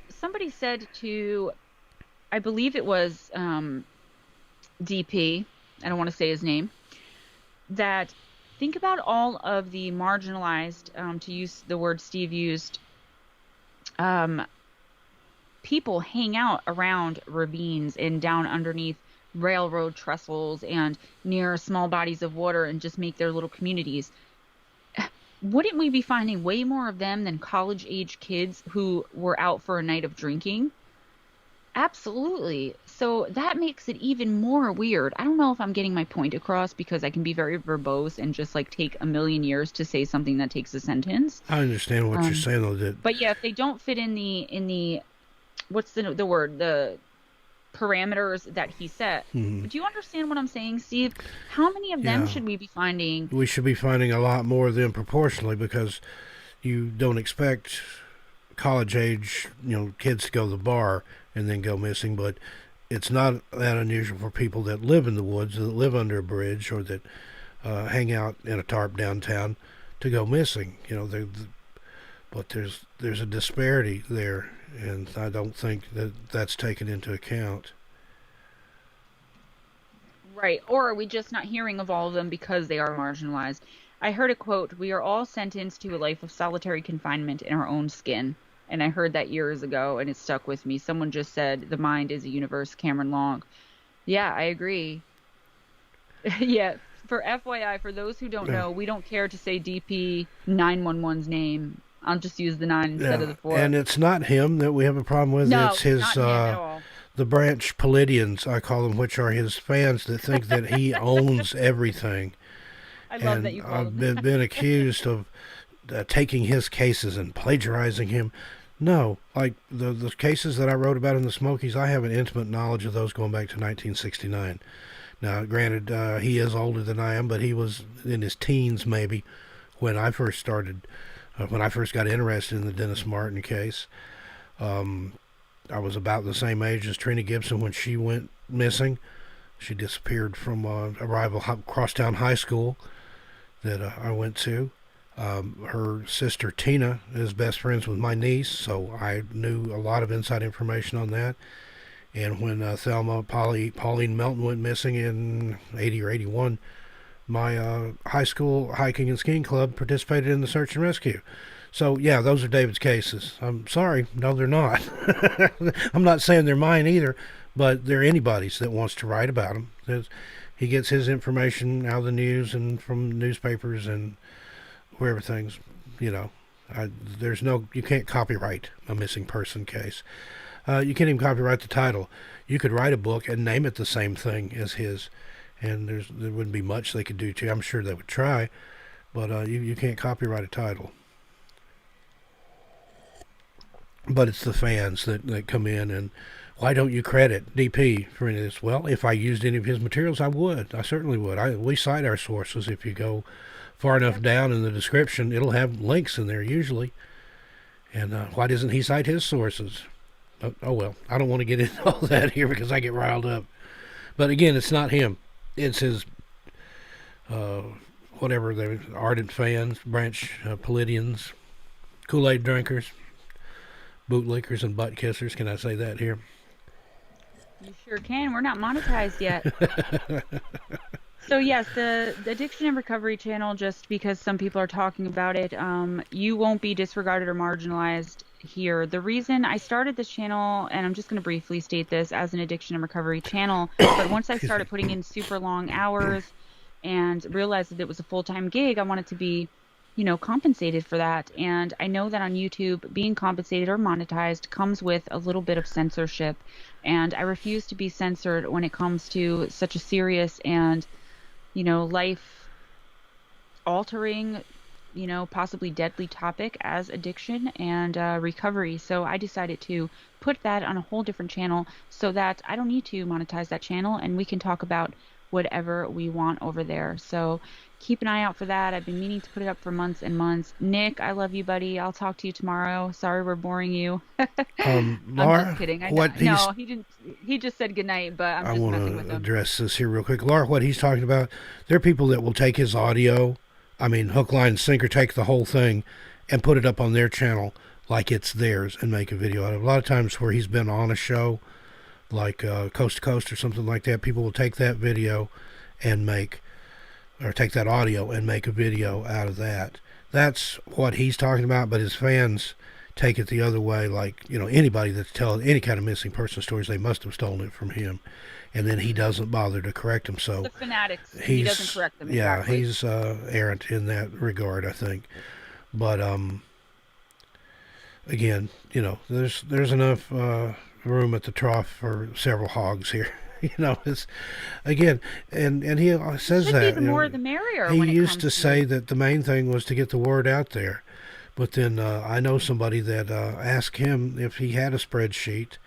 somebody said to, I believe it was DP, I don't want to say his name, that think about all of the marginalized, to use the word Steve used, people hang out around ravines and down underneath railroad trestles and near small bodies of water and just make their little communities. Wouldn't we be finding way more of them than college-age kids who were out for a night of drinking? Absolutely. So that makes it even more weird. I don't know if I'm getting my point across, because I can be very verbose and just like take a million years to say something that takes a sentence. I understand what you're saying, though. But yeah, if they don't fit in the what's the word, the parameters that he set. Mm-hmm. Do you understand what I'm saying, Steve? How many of them should we be finding? We should be finding a lot more of them proportionally, because you don't expect college age, kids to go to the bar and then go missing. But it's not that unusual for people that live in the woods, that live under a bridge, or that hang out in a tarp downtown to go missing. But there's a disparity there, and I don't think that's taken into account. Right. Or are we just not hearing of all of them because they are marginalized? I heard a quote, "We are all sentenced to a life of solitary confinement in our own skin." And I heard that years ago, and it stuck with me. Someone just said, "The mind is a universe," Cameron Long. Yeah, I agree. Yeah, for FYI, for those who don't know, we don't care to say DP 911's name. I'll just use the 9 instead of the 4. And it's not him that we have a problem with. No, it's his, not him at all. the branch Palladians, I call them, which are his fans that think that he owns everything. I love that you call I've him. been accused of taking his cases and plagiarizing him. No, like the cases that I wrote about in the Smokies, I have an intimate knowledge of those going back to 1969. Now, granted, he is older than I am, but he was in his teens maybe when I first started, when I first got interested in the Dennis Martin case. I was about the same age as Trina Gibson when she went missing. She disappeared from a rival crosstown high school that I went to. Her sister Tina is best friends with my niece, so I knew a lot of inside information on that. And when Thelma Pauline Melton went missing in 80 or 81, my high school hiking and skiing club participated in the search and rescue. So, yeah, those are David's cases. I'm sorry. No, they're not. I'm not saying they're mine either, but they're anybody's that wants to write about them. He gets his information out of the news and from newspapers and wherever things, you know. There's no, you can't copyright a missing person case. You can't even copyright the title. You could write a book and name it the same thing as his, and there wouldn't be much they could do to you. I'm sure they would try, but you can't copyright a title. But it's the fans that come in and why don't you credit DP for any of this? Well, if I used any of his materials, I would. I certainly would. We cite our sources. If you go far enough down in the description, it'll have links in there usually. And why doesn't he cite his sources? Oh well, I don't want to get into all that here because I get riled up. But again, it's not him. It's his, uh, whatever, the ardent fans, branch Palladians, Kool-Aid drinkers, bootlickers, and butt kissers. Can I say that here? You sure can. We're not monetized yet. So yes, the addiction and recovery channel, just because some people are talking about it, you won't be disregarded or marginalized here. The reason I started this channel, and I'm just going to briefly state this as an addiction and recovery channel, but once I started putting in super long hours and realized that it was a full-time gig, I wanted to be, compensated for that. And I know that on YouTube, being compensated or monetized comes with a little bit of censorship, and I refuse to be censored when it comes to such a serious and life altering, possibly deadly topic as addiction and recovery. So I decided to put that on a whole different channel so that I don't need to monetize that channel and we can talk about whatever we want over there. So keep an eye out for that. I've been meaning to put it up for months and months. Nick, I love you, buddy. I'll talk to you tomorrow. Sorry we're boring you. I'm Laura, just kidding. what he's, No, he didn't. He just said goodnight, but I'm I just want messing with to him. address this here real quick. Laura, what he's talking about, there are people that will take his audio, I mean, hook, line, and sinker, take the whole thing and put it up on their channel like it's theirs and make a video out of it. A lot of times where he's been on a show, like Coast to Coast or something like that, people will take that video and take that audio and make a video out of that. That's what he's talking about, but his fans take it the other way. Like, anybody that's telling any kind of missing person stories, they must have stolen it from him. And then he doesn't bother to correct them. So the fanatics, he doesn't correct them. Yeah, exactly. he's errant in that regard, I think. But again, there's enough room at the trough for several hogs here. It's again, and he says Should that be the more the merrier. he when it used comes to say that the main thing was to get the word out there. But then I know somebody that asked him if he had a spreadsheet,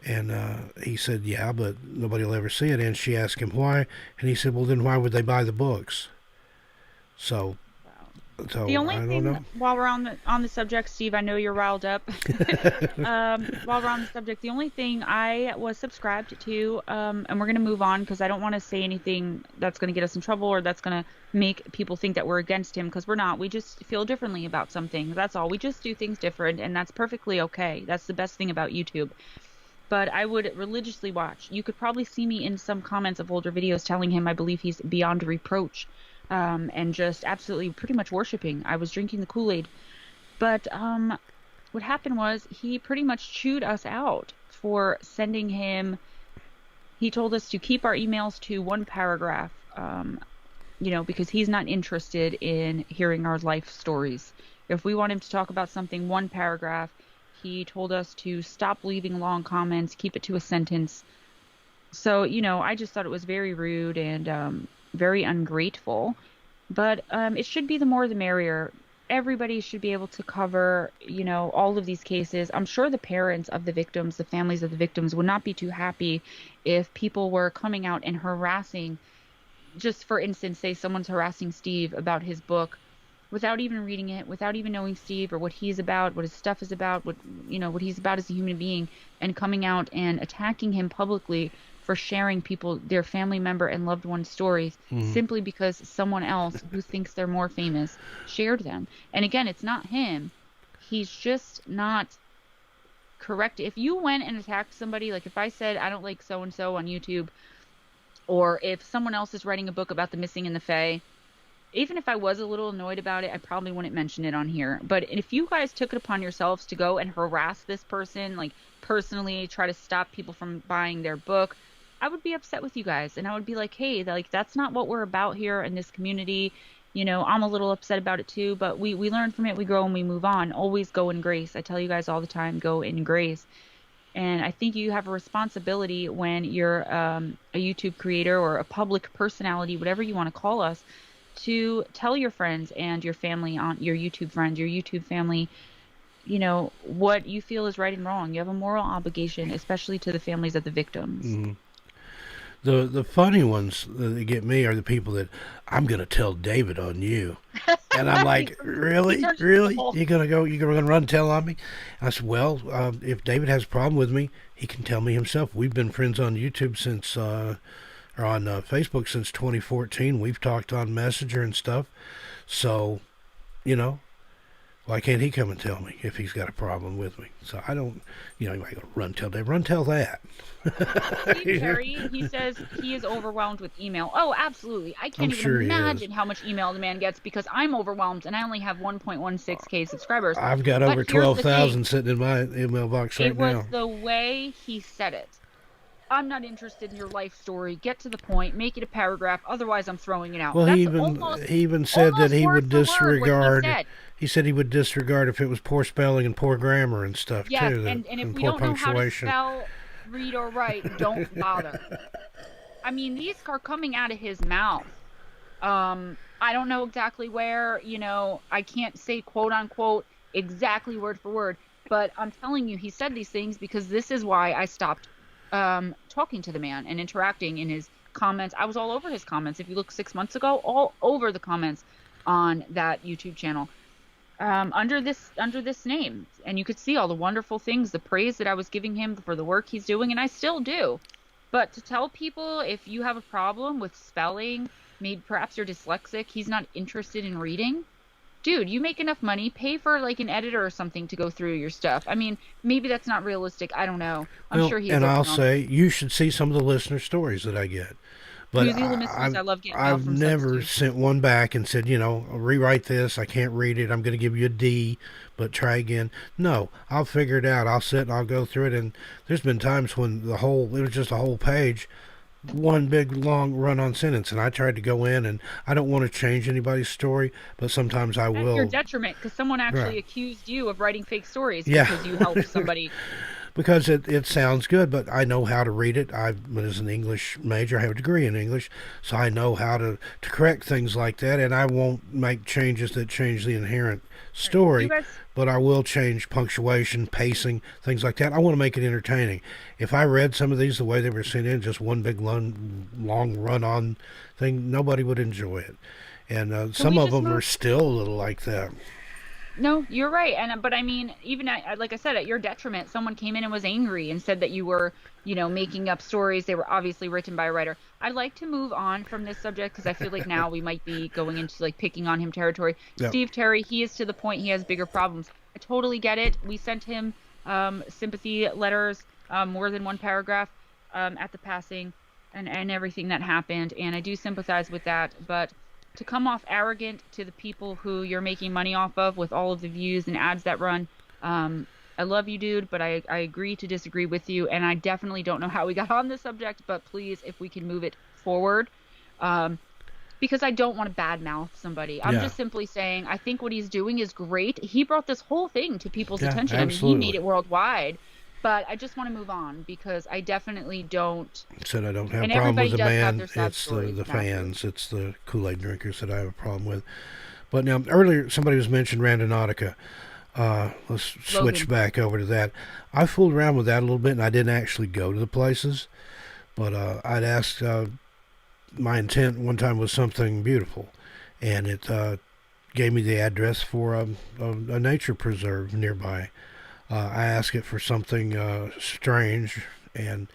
and he said, yeah, but nobody will ever see it. And she asked him why, and he said, well, then why would they buy the books? So the only I don't thing, know. while we're on the subject, Steve, I know you're riled up. While we're on the subject, the only thing I was subscribed to, and we're going to move on because I don't want to say anything that's going to get us in trouble or that's going to make people think that we're against him, because we're not. We just feel differently about some things. That's all. We just do things different, and that's perfectly okay. That's the best thing about YouTube. But I would religiously watch. You could probably see me in some comments of older videos telling him I believe he's beyond reproach. And just absolutely pretty much worshiping. I was drinking the Kool-Aid. But what happened was he pretty much chewed us out for sending him. He told us to keep our emails to one paragraph, because he's not interested in hearing our life stories. If we want him to talk about something, one paragraph. He told us to stop leaving long comments, keep it to a sentence. So, I just thought it was very rude and very ungrateful. But it should be the more the merrier. Everybody should be able to cover, all of these cases. I'm sure the parents of the victims, the families of the victims, would not be too happy if people were coming out and harassing. Just for instance, say someone's harassing Steve about his book without even reading it, without even knowing Steve or what he's about, what his stuff is about, what he's about as a human being, and coming out and attacking him publicly for sharing their family member and loved one stories simply because someone else who thinks they're more famous shared them. And again, it's not him. He's just not correct. If you went and attacked somebody, like if I said I don't like so-and-so on YouTube, or if someone else is writing a book about the missing and the fae, even if I was a little annoyed about it, I probably wouldn't mention it on here. But if you guys took it upon yourselves to go and harass this person, like personally try to stop people from buying their book, I would be upset with you guys, and I would be like, hey, like that's not what we're about here in this community. I'm a little upset about it too, but we learn from it, we grow, and we move on. Always go in grace. I tell you guys all the time, go in grace. And I think you have a responsibility when you're a YouTube creator or a public personality, whatever you want to call us, to tell your friends and your family, on your YouTube friends, your YouTube family, what you feel is right and wrong. You have a moral obligation, especially to the families of the victims. Mm. The funny ones that get me are the people that I'm gonna tell David on you, and I'm he, like, he really, turns really, purple. you're gonna run tell on me? I said, well, if David has a problem with me, he can tell me himself. We've been friends on YouTube since, or on Facebook since 2014. We've talked on Messenger and stuff. So, you know, why can't he come and tell me if he's got a problem with me? So I don't, you might go run tell Dave, run tell that. Steve Terry, he says he is overwhelmed with email. Oh, absolutely. I I'm can't even sure he is. imagine how much email the man gets because I'm overwhelmed and I only have 1.16K subscribers. I've got But over here's the thing. 12,000 sitting in my email box It right was now. the way he said it. I'm not interested in your life story. Get to the point. Make it a paragraph. Otherwise, I'm throwing it out. Well, That's almost he even said that almost he word would for word what he disregard. said. He said he would disregard if it was poor spelling and poor grammar and stuff Yes, too, and if and we poor don't know how to punctuation. spell, read, or write, don't bother. I mean, these are coming out of his mouth. I don't know exactly where, I can't say quote unquote exactly word for word, but I'm telling you, he said these things because this is why I stopped talking to the man and interacting in his comments. I was all over his comments. If you look 6 months ago, all over the comments on that YouTube channel. Under this name, and you could see all the wonderful things, the praise that I was giving him for the work he's doing, and I still do. But to tell people if you have a problem with spelling, maybe perhaps you're dyslexic, he's not interested in reading. Dude, you make enough money, pay for like an editor or something to go through your stuff. I mean, maybe that's not realistic. I don't know. I'm Well, sure he is and I'll overwhelmed. say you should see some of the listener stories that I get. But New Zealand listeners, I love getting mail I've from subs never too. sent one back and said, rewrite this. I can't read it. I'm going to give you a D, but try again. No, I'll figure it out. I'll sit and I'll go through it. And there's been times when it was just a whole page, one big long run-on sentence, and I tried to go in, and I don't want to change anybody's story, but sometimes I At your will. detriment, because someone Right. actually accused you of writing fake stories Yeah. because you helped somebody. Because it sounds good, but I know how to read it. I was an English major. I have a degree in English, so I know how to correct things like that, and I won't make changes that change the inherent Right. You story, guys, but I will change punctuation, pacing, things like that. I want to make it entertaining. If I read some of these the way they were sent in, just one big long run-on thing, nobody would enjoy it. And can some we of just them are move? still a little like that. No, you're right. But I mean, even like I said, at your detriment, someone came in and was angry and said that you were, making up stories. They were obviously written by a writer. I'd like to move on from this subject because I feel like now we might be going into like picking on him territory. Yeah. Steve Terry, he is to the point he has bigger problems. I totally get it. We sent him sympathy letters, more than one paragraph, at the passing and everything that happened, and I do sympathize with that, but to come off arrogant to the people who you're making money off of with all of the views and ads that run. I love you, dude, but I agree to disagree with you. And I definitely don't know how we got on this subject, but please, if we can move it forward, because I don't want to badmouth somebody. I'm Yeah. just simply saying I think what he's doing is great. He brought this whole thing to people's Yeah, attention. I mean, he made absolutely. it worldwide. But I just want to move on because I definitely don't. Said I don't have a And problem with everybody the does have man. their sad It's stories, the naturally. fans. It's the Kool-Aid drinkers that I have a problem with. But now earlier somebody was mentioned Randonautica. Let's switch Logan. back over to that. I fooled around with that a little bit, and I didn't actually go to the places. But I'd asked. My intent one time was something beautiful, and it gave me the address for a nature preserve nearby. I asked it for something strange, and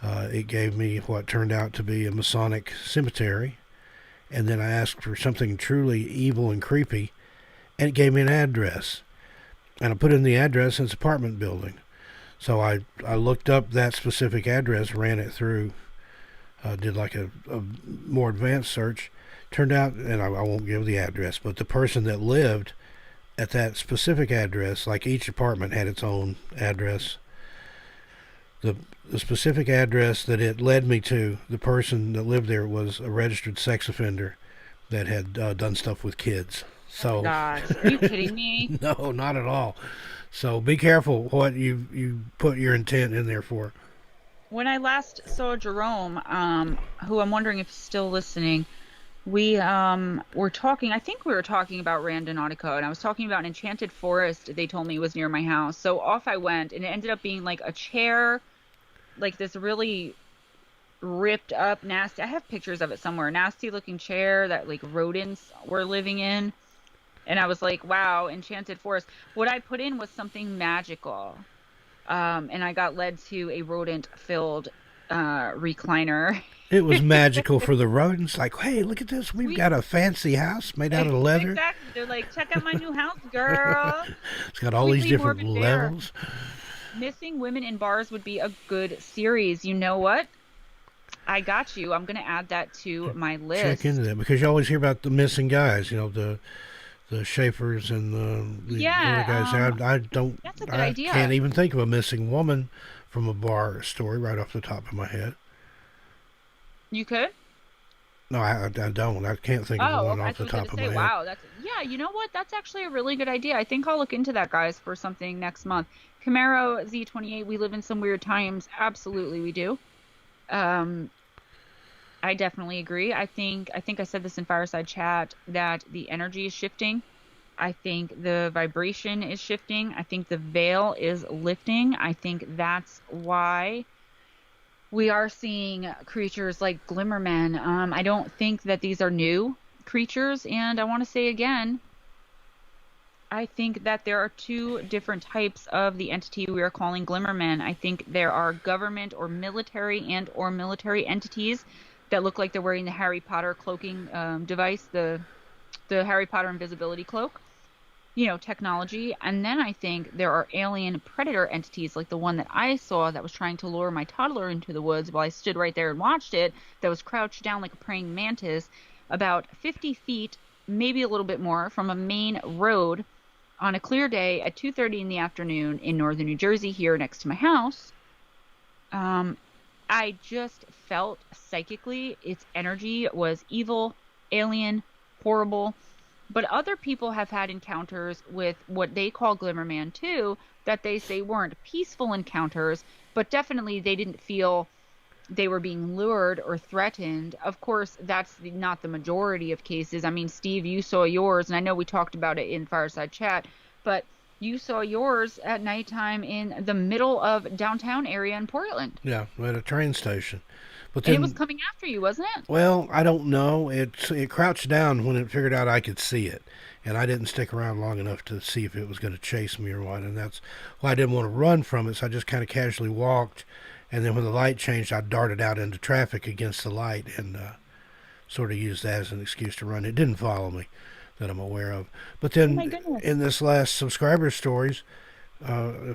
it gave me what turned out to be a Masonic cemetery. And then I asked for something truly evil and creepy, and it gave me an address. And I put in the address, and it's an apartment building. So I looked up that specific address, ran it through, did like a more advanced search. Turned out, and I won't give the address, but the person that lived at that specific address, like each apartment had its own address, the the specific address that it led me to, the person that lived there was a registered sex offender that had done stuff with kids. Oh my So, gosh. Are you kidding me? no, not at all. So be careful what you put your intent in there for. When I last saw Jerome, who I'm wondering if he's still listening, we were talking, I think we were talking about Randonautica, and I was talking about an enchanted forest they told me was near my house. So off I went, and it ended up being like a chair, like this really ripped up, nasty. I have pictures of it somewhere. Nasty looking chair that like rodents were living in. And I was like, wow, enchanted forest. What I put in was something magical. And I got led to a rodent filled recliner. It was magical for the rodents. Like, hey, look at this. We've We got a fancy house made out of leather. exactly. They're like, check out my new house, girl. It's got all these Sweetly different morbid bear. levels. Missing women in bars would be a good series. You know what? I got you. I'm gonna add that to my Check list. into that because you always hear about the missing guys. You know, the Schaefers and the other guys. Yeah, I don't. that's a good I can't idea. even think of a missing woman from a bar story right off the top of my head. You could? No, I don't. I can't think of Oh, one okay. I off thought the you were top gonna of say, my head. wow, that's yeah, you know what? That's actually a really good idea. I think I'll look into that, guys, for something next month. Camaro Z28, we live in some weird times. Absolutely, we do. Um, I definitely agree. I think I said this in Fireside Chat that the energy is shifting. I think the vibration is shifting. I think the veil is lifting. I think that's why we are seeing creatures like Glimmermen. I don't think that these are new creatures, and I want to say again, I think that there are two different types of the entity we are calling Glimmermen. I think there are government or military entities that look like they're wearing the Harry Potter cloaking device, the Harry Potter invisibility cloak, technology. And then I think there are alien predator entities like the one that I saw that was trying to lure my toddler into the woods while I stood right there and watched it, that was crouched down like a praying mantis about 50 feet, maybe a little bit more, from a main road on a clear day at 2:30 in the afternoon in northern New Jersey here next to my house. Um, I just felt psychically its energy was evil, alien, horrible. But other people have had encounters with what they call Glimmerman too, that they say weren't peaceful encounters, but definitely they didn't feel they were being lured or threatened. Of course, that's not the majority of cases. I mean, Steve, you saw yours, and I know we talked about it in Fireside Chat, but you saw yours at nighttime in the middle of downtown area in Portland. Yeah, at a train station. But And it was then, coming after you, wasn't it? well, I don't know. It crouched down when it figured out I could see it, and I didn't stick around long enough to see if it was going to chase me or what. And that's why I didn't want to run from it. So I just kind of casually walked, and then when the light changed, I darted out into traffic against the light and sort of used that as an excuse to run. It didn't follow me that I'm aware of. But Oh my then goodness. in this last subscriber stories, I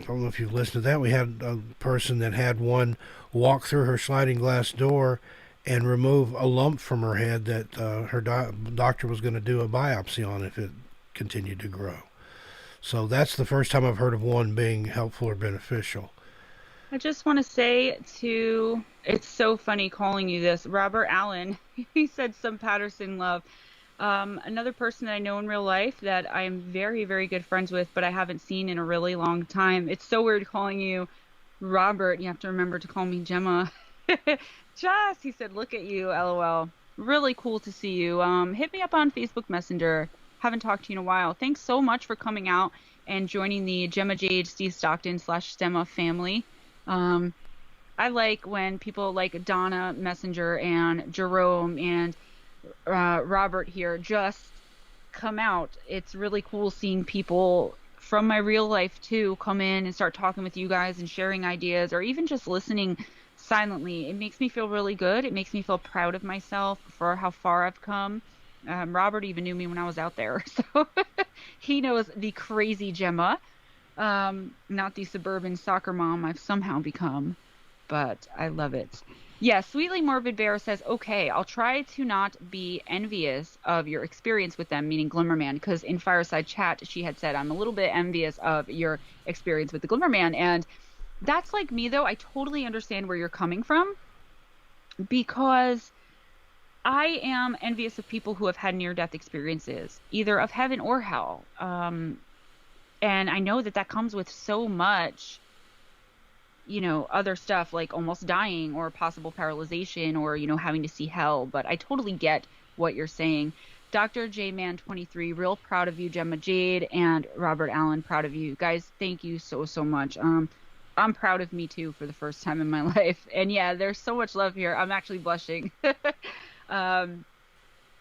don't know if you've listened to that. We had a person that had one walk through her sliding glass door and remove a lump from her head that her doctor was going to do a biopsy on if it continued to grow. So that's the first time I've heard of one being helpful or beneficial. I just want to say to, it's so funny calling you this, Robert Allen, he said some Patterson love. Another person that I know in real life that I am very, very good friends with, but I haven't seen in a really long time. It's so weird calling you Robert. You have to remember to call me Gemma. Jess, he said, look at you, LOL. Really cool to see you. Hit me up on Facebook Messenger. Haven't talked to you in a while. Thanks so much for coming out and joining the Gemma Jade Steve Stockton / Stemma family. Um, I like when people like Donna Messenger and Jerome and Robert here just come out. It's really cool seeing people from my real life too come in and start talking with you guys and sharing ideas or even just listening silently. It makes me feel really good. It makes me feel proud of myself for how far I've come. Robert even knew me when I was out there, so he knows the crazy Gemma, not the suburban soccer mom I've somehow become, but I love it. Yeah, Sweetly Morbid Bear says, okay, I'll try to not be envious of your experience with them, meaning Glimmerman, because in Fireside Chat, she had said, I'm a little bit envious of your experience with the Glimmerman. And That's like me though. I totally understand where you're coming from because I am envious of people who have had near death experiences, either of heaven or hell. And I know that that comes with so much, other stuff like almost dying or possible paralyzation or, having to see hell. But I totally get what you're saying. Dr. J Man 23, real proud of you, Gemma Jade and Robert Allen, proud of you. Guys, thank you so, so much. I'm proud of me too for the first time in my life. And yeah, there's so much love here. I'm actually blushing. Um,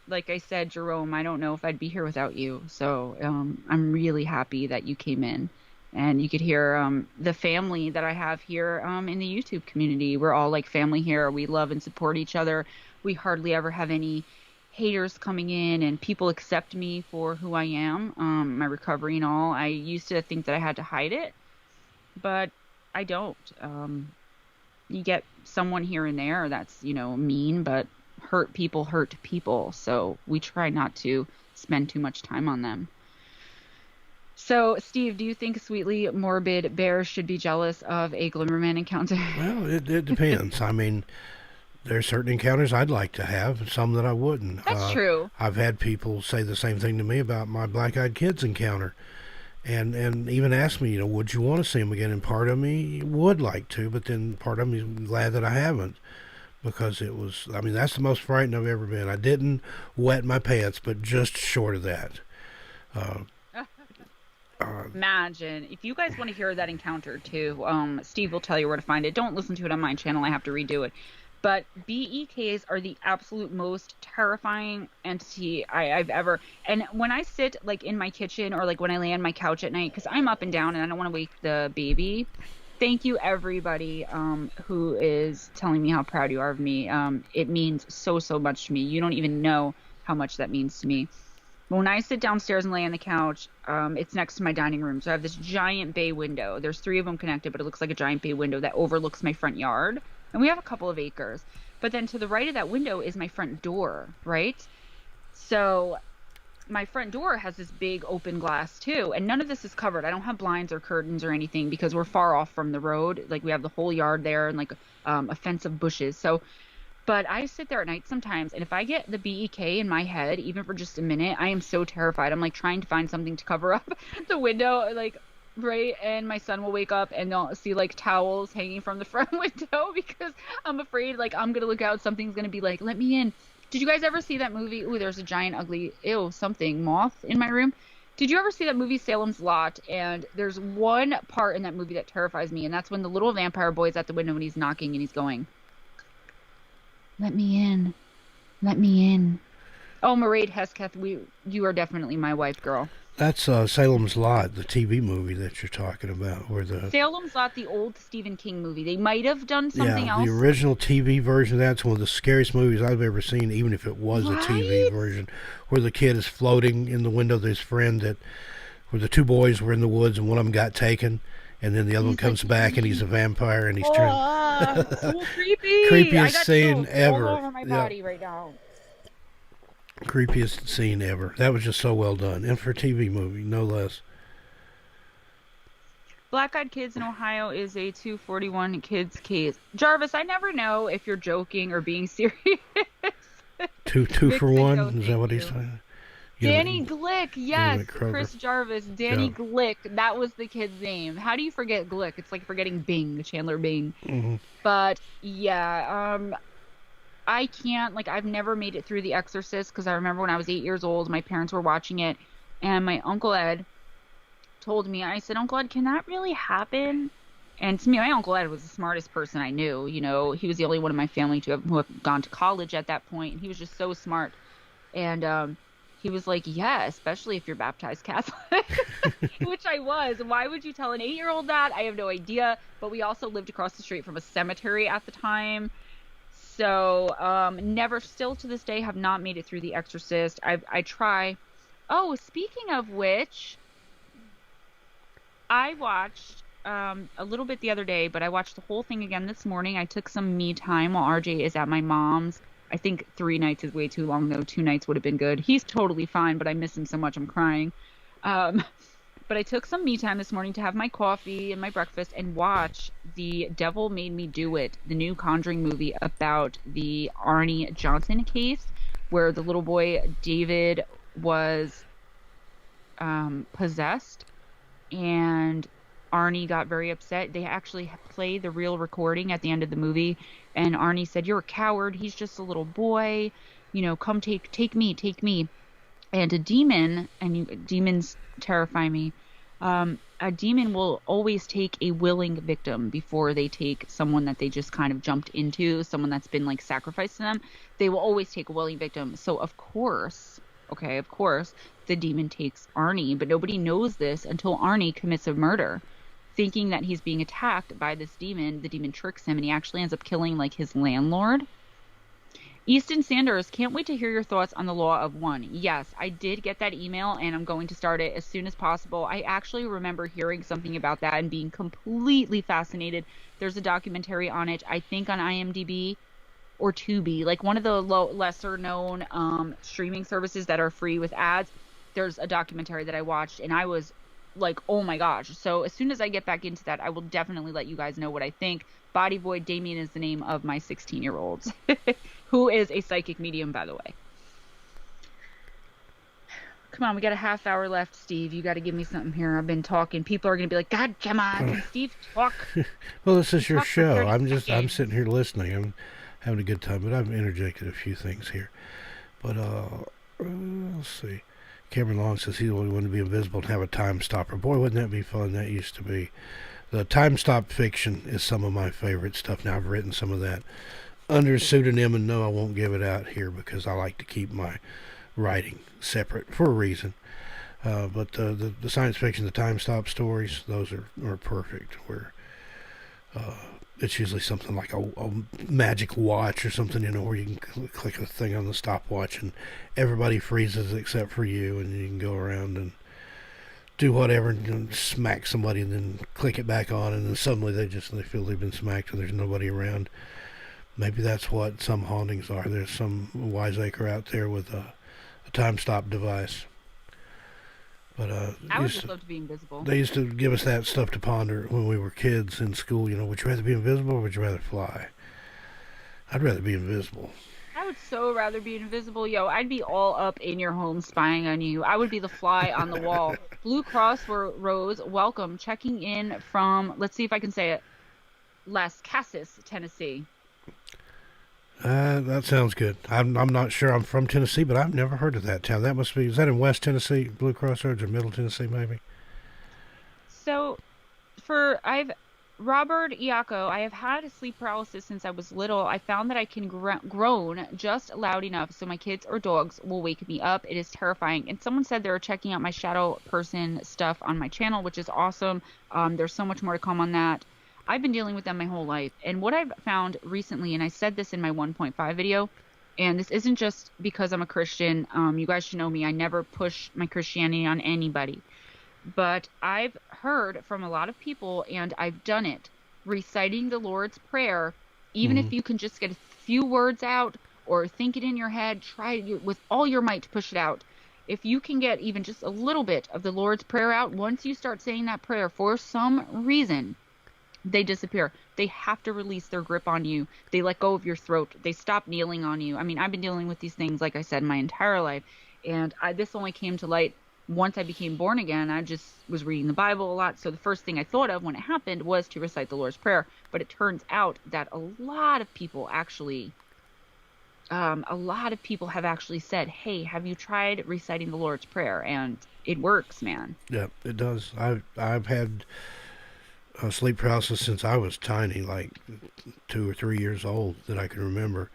like I said, Jerome, I don't know if I'd be here without you. So I'm really happy that you came in. And you could hear the family that I have here in the YouTube community. We're all like family here. We love and support each other. We hardly ever have any haters coming in, and people accept me for who I am, my recovery and all. I used to think that I had to hide it, but I don't. You get someone here and there that's, mean, but hurt people hurt people. So we try not to spend too much time on them. So, Steve, do you think sweetly morbid bears should be jealous of a Glimmerman encounter? Well, it depends. I mean, there's certain encounters I'd like to have, some that I wouldn't. That's true. I've had people say the same thing to me about my black-eyed kids encounter, and even ask me, would you want to see them again? And part of me would like to, but then part of me is glad that I haven't, because it was. I mean, that's the most frightened I've ever been. I didn't wet my pants, but just short of that. Uh, Imagine if you guys want to hear that encounter too. Steve will tell you where to find it. Don't listen to it on my channel. I have to redo it. But BEKs are the absolute most terrifying entity I've ever. And when I sit like in my kitchen or like when I lay on my couch at night, because I'm up and down and I don't want to wake the baby. Thank you everybody who is telling me how proud you are of me. It means so, so much to me. You don't even know how much that means to me. When I sit downstairs and lay on the couch, it's next to my dining room. So I have this giant bay window. There's 3 of them connected, but it looks like a giant bay window that overlooks my front yard. And we have a couple of acres. But then to the right of that window is my front door, right? So my front door has this big open glass too. And none of this is covered. I don't have blinds or curtains or anything because we're far off from the road. Like we have the whole yard there and like a fence of bushes. So but I sit there at night sometimes, and if I get the BEK in my head, even for just a minute, I am so terrified. I'm like trying to find something to cover up the window, like, right? And my son will wake up and they'll see like towels hanging from the front window because I'm afraid like I'm going to look out, something's going to be like, let me in. Did you guys ever see that movie? Ooh, there's a giant ugly, something, moth in my room. Did you ever see that movie Salem's Lot? And there's one part in that movie that terrifies me, and that's when the little vampire boy's at the window and he's knocking and he's going, let me in. Let me in. Oh, Mairead Hesketh, you are definitely my wife, girl. that's Salem's Lot, the TV movie that you're talking about, where the Salem's Lot, the old Stephen King movie. They might have done something yeah, else. the original TV version. That's one of the scariest movies I've ever seen, even if it was a TV version, where the kid is floating in the window of his friend where the 2 boys were in the woods and one of them got taken. And then the other one comes back and he's a vampire and he's trying. So creepy. Creepiest scene ever. All over my body right now. Creepiest scene ever. That was just so well done. And for a TV movie, no less. Black Eyed Kids in Ohio is a 241 kids case. Jarvis, I never know if you're joking or being serious. Two for one? Is that what he's saying? Danny Glick, yes, Chris Jarvis, Danny Glick, that was the kid's name. How do you forget Glick? It's like forgetting Bing, Chandler Bing. Mm-hmm. But yeah, I can't, like, I've never made it through The Exorcist because I remember when I was 8 years old, my parents were watching it, and my Uncle Ed told me, I said, Uncle Ed, can that really happen? And to me, my Uncle Ed was the smartest person I knew. He was the only one in my family who have gone to college at that point, and he was just so smart. And he was like, yeah, especially if you're baptized Catholic, which I was. Why would you tell an 8-year-old that? I have no idea. But we also lived across the street from a cemetery at the time. So never, still to this day, have not made it through The Exorcist. I try. Oh, speaking of which, I watched a little bit the other day, but I watched the whole thing again this morning. I took some me time while RJ is at my mom's. I think 3 nights is way too long, though. 2 nights would have been good. He's totally fine, but I miss him so much I'm crying. But I took some me time this morning to have my coffee and my breakfast and watch The Devil Made Me Do It, the new Conjuring movie about the Arnie Johnson case, where the little boy David was possessed, and Arnie got very upset. They actually played the real recording at the end of the movie, and Arnie said, "You're a coward. He's just a little boy. Come take me, take me." And a demon, and demons terrify me. A demon will always take a willing victim before they take someone that they just kind of jumped into, someone that's been like sacrificed to them. They will always take a willing victim. So of course, okay, of course, the demon takes Arnie, but nobody knows this until Arnie commits a murder. Thinking that he's being attacked by this demon, the demon tricks him and he actually ends up killing like his landlord. Easton Sanders, can't wait to hear your thoughts on the Law of One. Yes, I did get that email and I'm going to start it as soon as possible. I actually remember hearing something about that and being completely fascinated. There's a documentary on it, I think on IMDb or Tubi, like one of the lesser known streaming services that are free with ads. There's a documentary that I watched and I was like, oh my gosh. So as soon as I get back into that, I will definitely let you guys know what I think. Body Void Damien is the name of my 16-year-old, who is a psychic medium, by the way. Come on, we got a half hour left, Steve. You got to give me something here. I've been talking. People are going to be like, God, Gemma, can Steve talk? Well, this is your show. I'm sitting here listening. I'm having a good time, but I've interjected a few things here. But, let's see. Cameron Long says he only wanted to be invisible and have a time stopper. Boy, wouldn't that be fun? That used to be. The time stop fiction is some of my favorite stuff. Now, I've written some of that under a pseudonym, and no, I won't give it out here because I like to keep my writing separate for a reason. But the science fiction, the time stop stories, those are perfect. Where it's usually something like a magic watch or something, where you can click a thing on the stopwatch and everybody freezes except for you, and you can go around and do whatever and smack somebody and then click it back on, and then suddenly they feel they've been smacked and there's nobody around. Maybe that's what some hauntings are. There's some wiseacre out there with a time stop device. But I would just love to be invisible. They used to give us that stuff to ponder when we were kids in school. Would you rather be invisible or would you rather fly? I'd rather be invisible. I would so rather be invisible. Yo, I'd be all up in your home spying on you. I would be the fly on the wall. Blue Cross Rose, welcome. Checking in from, let's see if I can say it, Las Casas, Tennessee. That sounds good. I'm not sure I'm from Tennessee, but I've never heard of that town. Is that in West Tennessee, Blue Cross Roads, or Middle Tennessee, maybe? So, Robert Iacco, I have had sleep paralysis since I was little. I found that I can groan just loud enough so my kids or dogs will wake me up. It is terrifying. And someone said they were checking out my shadow person stuff on my channel, which is awesome. There's so much more to come on that. I've been dealing with them my whole life. And what I've found recently, and I said this in my 1.5 video, and this isn't just because I'm a Christian. You guys should know me. I never push my Christianity on anybody. But I've heard from a lot of people, and I've done it, reciting the Lord's Prayer, even if you can just get a few words out or think it in your head, try with all your might to push it out. If you can get even just a little bit of the Lord's Prayer out, once you start saying that prayer, for some reason, they disappear. They have to release their grip on you. They let go of your throat. They stop kneeling on you. I mean, I've been dealing with these things, like I said, my entire life, and this only came to light once I became born again. I just was reading the Bible a lot, so the first thing I thought of when it happened was to recite the Lord's Prayer. But it turns out that a lot of people have actually said, hey, have you tried reciting the Lord's Prayer? And it works, man. Yeah, it does. I've had sleep paralysis since I was tiny, like 2 or 3 years old, that I can remember.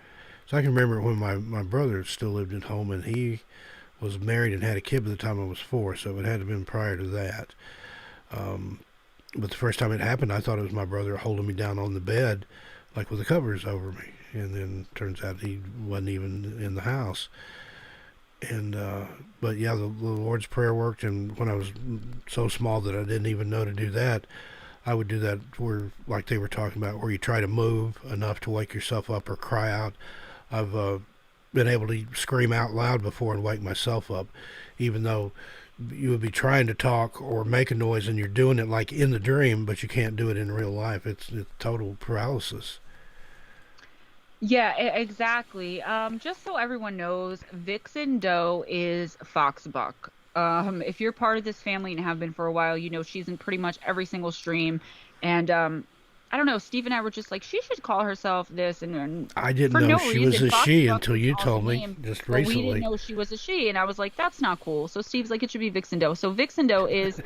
So I can remember when my brother still lived at home, and he was married and had a kid by the time I was 4, so it had to have been prior to that. But the first time it happened, I thought it was my brother holding me down on the bed, like with the covers over me. And then turns out he wasn't even in the house. And but yeah, the Lord's Prayer worked. And when I was so small that I didn't even know to do that, I would do that where, like they were talking about, where you try to move enough to wake yourself up or cry out. I've been able to scream out loud before and wake myself up, even though you would be trying to talk or make a noise, and you're doing it like in the dream, but you can't do it in real life. It's total paralysis. Yeah, exactly. Just so everyone knows, Vixen Doe is Foxbuck. If you're part of this family and have been for a while, you know she's in pretty much every single stream. And I don't know, Steve and I were just like, she should call herself this, and I didn't for know no she was reason. a she Foxbuck until is an you told awesome me name, just but we didn't recently. know she was a she, and I was like, that's not cool. So Steve's like, it should be Vixen Doe. So Vixen Doe is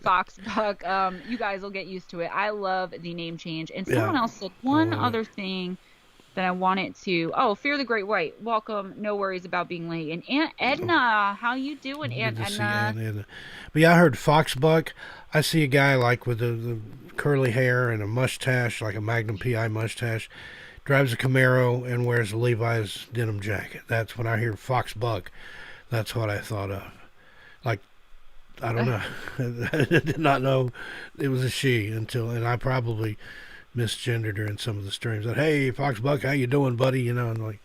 Foxbuck. You guys will get used to it. I love the name change. And Yeah, someone else said I one love it. other thing that I wanted to. Oh, Fear the Great White. Welcome. No worries about being late. And Aunt Edna, how you doing, Good Aunt to see Edna? Anna. But yeah, I heard foxbuck. I see a guy like with the curly hair and a mustache, like a Magnum PI mustache, drives a Camaro and wears a Levi's denim jacket. That's when I hear foxbuck. That's what I thought of. Like, I don't know. I did not know it was a she until, and I probably misgendered her in some of the streams. That, hey, foxbuck, how you doing, buddy? You know, and like,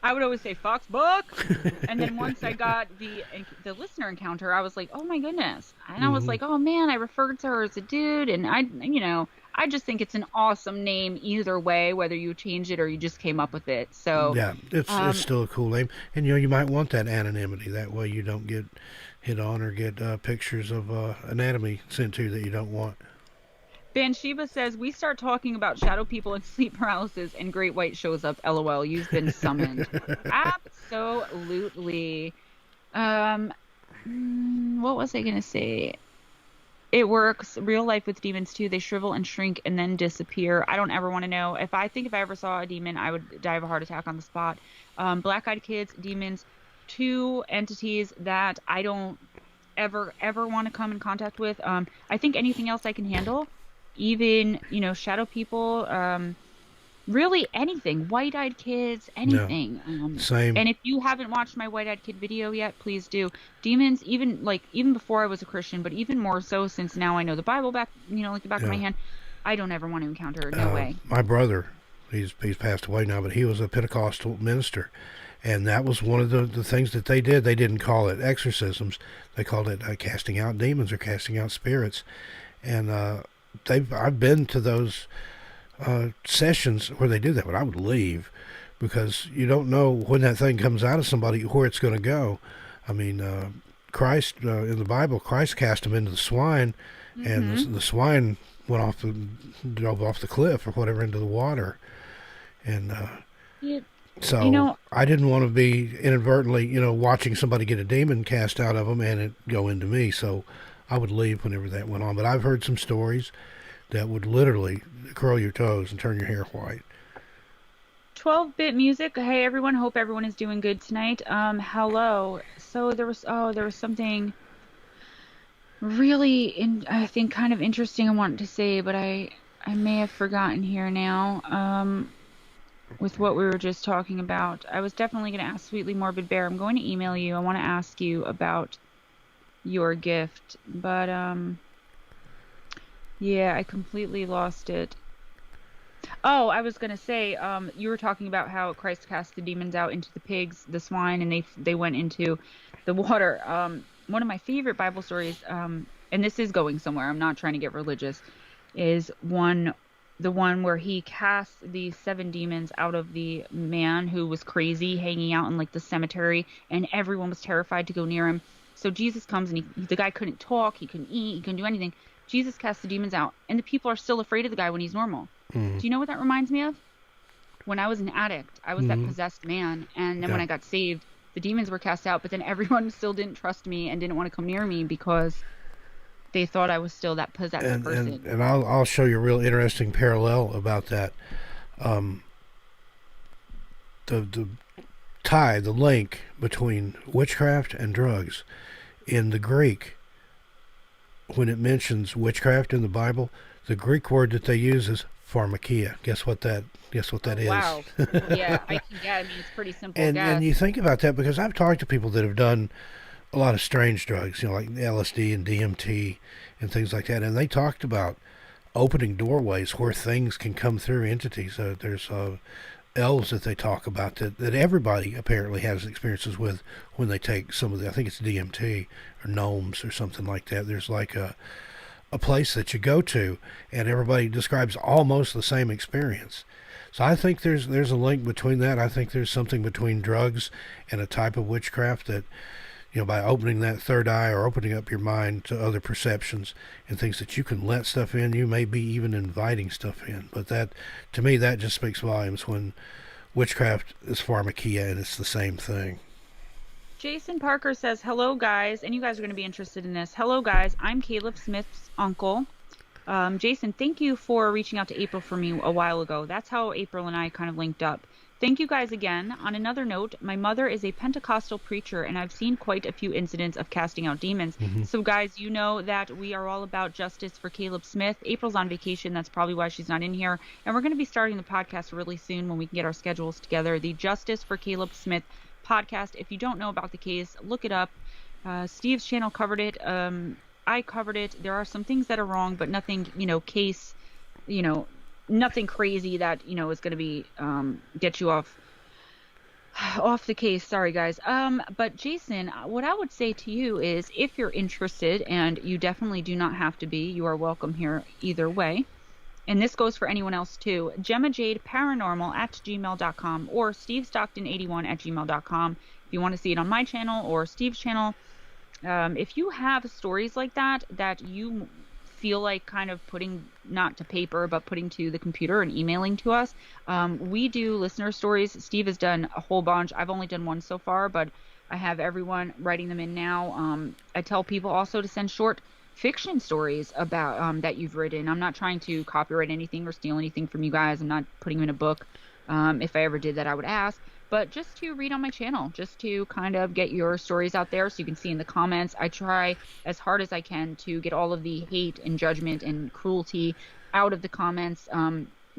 I would always say Foxbuck. And then once I got the listener encounter, I was like, oh my goodness. And I was hmm like, oh man, I referred to her as a dude. And I just think it's an awesome name either way, whether you change it or you just came up with it. So, yeah, it's um, still a cool name, and you might want that anonymity. That way, you don't get hit on or get pictures of anatomy sent to you that you don't want. Bathsheba says, we start talking about shadow people and sleep paralysis, and Great White shows up. LOL. You've been summoned. Absolutely. Um, what was I gonna say? It works real life with demons too. They shrivel and shrink and then disappear. I don't ever want to know. If I ever saw a demon, I would die of a heart attack on the spot. Black-eyed kids, demons, two entities that I don't ever want to come in contact with. I think anything else I can handle, even shadow people. Really anything, white-eyed kids, No, anything. same. And if you haven't watched my white-eyed kid video yet, please do. Demons, even before I was a Christian, but even more so since now I know the Bible back, like the back of my Yeah. hand. I don't ever want to encounter. No way. My brother, he's passed away now, but he was a Pentecostal minister, and that was one of the things that they did. They didn't call it exorcisms; they called it casting out demons or casting out spirits. And I've been to those sessions where they do that, but I would leave because you don't know when that thing comes out of somebody where it's going to go. I mean, Christ in the Bible, Christ cast them into the swine, and Mm-hmm. the swine went off drove off the cliff or whatever into the water, and You, you so know, I didn't want to be inadvertently, watching somebody get a demon cast out of them and it go into me. So I would leave whenever that went on. But I've heard some stories that would literally curl your toes and turn your hair white. 12-bit music. Hey everyone, hope everyone is doing good tonight. Hello. So there was something really I think kind of interesting I wanted to say, but I may have forgotten here now. With what we were just talking about. I was definitely going to ask Sweetly Morbid Bear. I'm going to email you. I want to ask you about your gift, but yeah, I completely lost it. Oh, I was going to say, you were talking about how Christ cast the demons out into the pigs, the swine, and they went into the water. One of my favorite Bible stories, and this is going somewhere. I'm not trying to get religious, is the one where he cast the seven demons out of the man who was crazy hanging out in like the cemetery, and everyone was terrified to go near him. So Jesus comes, and the guy couldn't talk, he couldn't eat, he couldn't do anything. Jesus casts the demons out, and the people are still afraid of the guy when he's normal. Mm-hmm. Do you know what that reminds me of? When I was an addict, I was that Mm-hmm. possessed man, and then when Yeah. I got saved, the demons were cast out, but then everyone still didn't trust me and didn't want to come near me because they thought I was still that possessed person. And I'll show you a real interesting parallel about that. Um, the the link between witchcraft and drugs in the Greek, when it mentions witchcraft in the Bible, the Greek word that they use is pharmakia. Guess what that Oh, is? wow. Yeah, I mean, it's pretty simple And guess. you think about that because I've talked to people that have done a lot of strange drugs, like LSD and DMT and things like that, and they talked about opening doorways where things can come through entities. There's elves that they talk about that everybody apparently has experiences with when they take some of the, I think it's DMT or gnomes or something like that. There's like a place that you go to, and everybody describes almost the same experience. So I think there's a link between that. I think there's something between drugs and a type of witchcraft that, by opening that third eye or opening up your mind to other perceptions and things that you can let stuff in, you may be even inviting stuff in. But that, to me, that just speaks volumes when witchcraft is pharmakia and it's the same thing. Jason Parker says, hello, guys. And you guys are going to be interested in this. Hello, guys. I'm Caleb Smith's uncle. Jason, thank you for reaching out to April for me a while ago. That's how April and I kind of linked up. Thank you guys again. On another note, my mother is a Pentecostal preacher, and I've seen quite a few incidents of casting out demons. Mm-hmm. So, guys, you know that we are all about justice for Caleb Smith. April's on vacation. That's probably why she's not in here. And we're going to be starting the podcast really soon when we can get our schedules together. The Justice for Caleb Smith podcast. If you don't know about the case, look it up. Steve's channel covered it. I covered it. There are some things that are wrong, but nothing, case, nothing crazy that, is going to be, get you off the case. Sorry, guys. But Jason, what I would say to you is if you're interested, and you definitely do not have to be, you are welcome here either way. And this goes for anyone else too. GEMMA JADE Paranormal at gmail.com or SteveStockton81 at gmail.com. If you want to see it on my channel or Steve's channel. If you have stories like that you feel like kind of putting not to paper but putting to the computer and emailing to us, we do listener stories. Steve has done a whole bunch. I've only done one so far, but I have everyone writing them in now. I tell people also to send short fiction stories about that you've written. I'm not trying to copyright anything or steal anything from you guys. I'm not putting them in a book. If I ever did that, I would ask. But just to read on my channel, just to kind of get your stories out there so you can see in the comments. I try as hard as I can to get all of the hate and judgment and cruelty out of the comments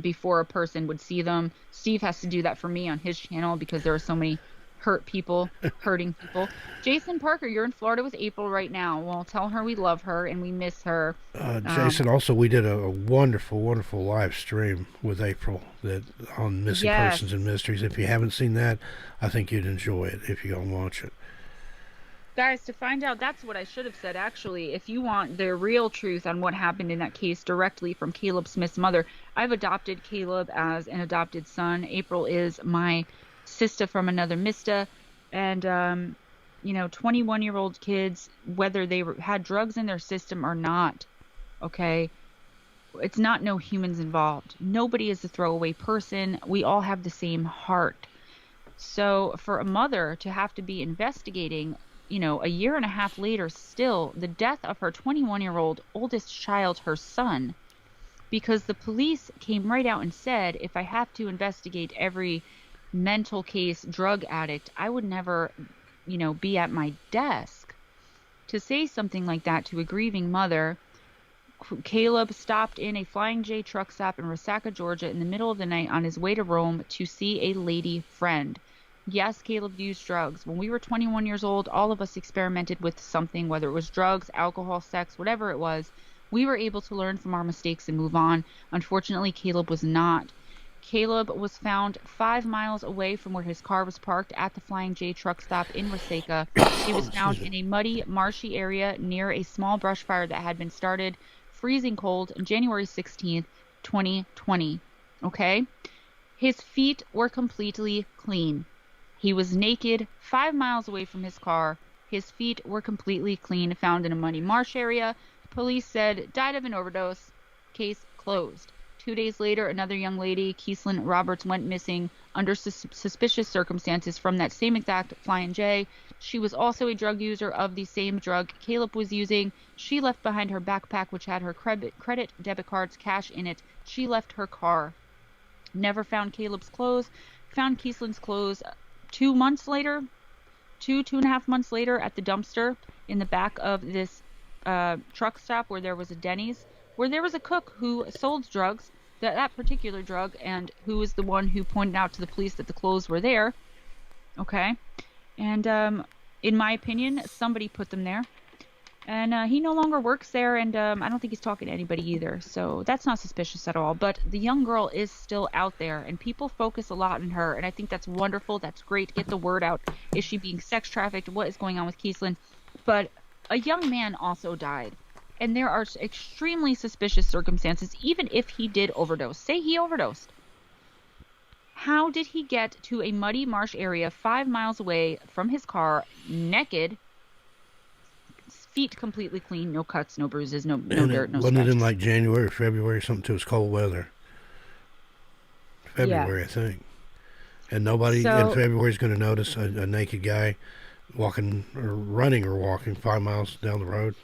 before a person would see them. Steve has to do that for me on his channel because there are so many hurting people. Jason Parker, you're in Florida with April right now. Well, tell her we love her and we miss her. Jason, also, we did a wonderful, wonderful live stream with April on missing persons and mysteries. If you haven't seen that, I think you'd enjoy it if you go and watch it. Guys, to find out, that's what I should have said, actually. If you want the real truth on what happened in that case directly from Caleb Smith's mother, I've adopted Caleb as an adopted son. April is my sister from another Mista, and 21-year-old kids, whether they had drugs in their system or not, okay, it's not no humans involved. Nobody is a throwaway person. We all have the same heart. So for a mother to have to be investigating, a year and a half later still, the death of her 21-year-old oldest child, her son, because the police came right out and said, if I have to investigate every mental case drug addict, I would never, be at my desk. To say something like that to a grieving mother, Caleb stopped in a Flying J truck stop in Resaca, Georgia in the middle of the night on his way to Rome to see a lady friend. Yes, Caleb used drugs. When we were 21 years old, all of us experimented with something, whether it was drugs, alcohol, sex, whatever it was. We were able to learn from our mistakes and move on. Unfortunately, Caleb was not. Caleb was found 5 miles away from where his car was parked at the Flying J truck stop in Resaca. He was found in a muddy, marshy area near a small brush fire that had been started, freezing cold, on January 16th, 2020. Okay? His feet were completely clean. He was naked 5 miles away from his car. His feet were completely clean, found in a muddy marsh area. Police said died of an overdose. Case closed. 2 days later, another young lady, Keeslyn Roberts, went missing under suspicious circumstances from that same exact Flying J. She was also a drug user of the same drug Caleb was using. She left behind her backpack, which had her credit, debit cards, cash in it. She left her car. Never found Caleb's clothes. Found Keeslyn's clothes 2 months later, 2.5 months later at the dumpster in the back of this truck stop where there was a Denny's, where there was a cook who sold drugs, that particular drug, and who was the one who pointed out to the police that the clothes were there. Okay? And in my opinion, somebody put them there. And he no longer works there, and I don't think he's talking to anybody either. So that's not suspicious at all. But the young girl is still out there, and people focus a lot on her. And I think that's wonderful. That's great. Get the word out. Is she being sex trafficked? What is going on with Keeslin? But a young man also died. And there are extremely suspicious circumstances, even if he did overdose. Say he overdosed. How did he get to a muddy marsh area 5 miles away from his car, naked, feet completely clean, no cuts, no bruises, no And dirt, it no wasn't it in scratches. like January or February or something too. It was cold weather. Yeah. February, I think. And nobody in So February is going to notice a naked guy walking or running or walking 5 miles down the road.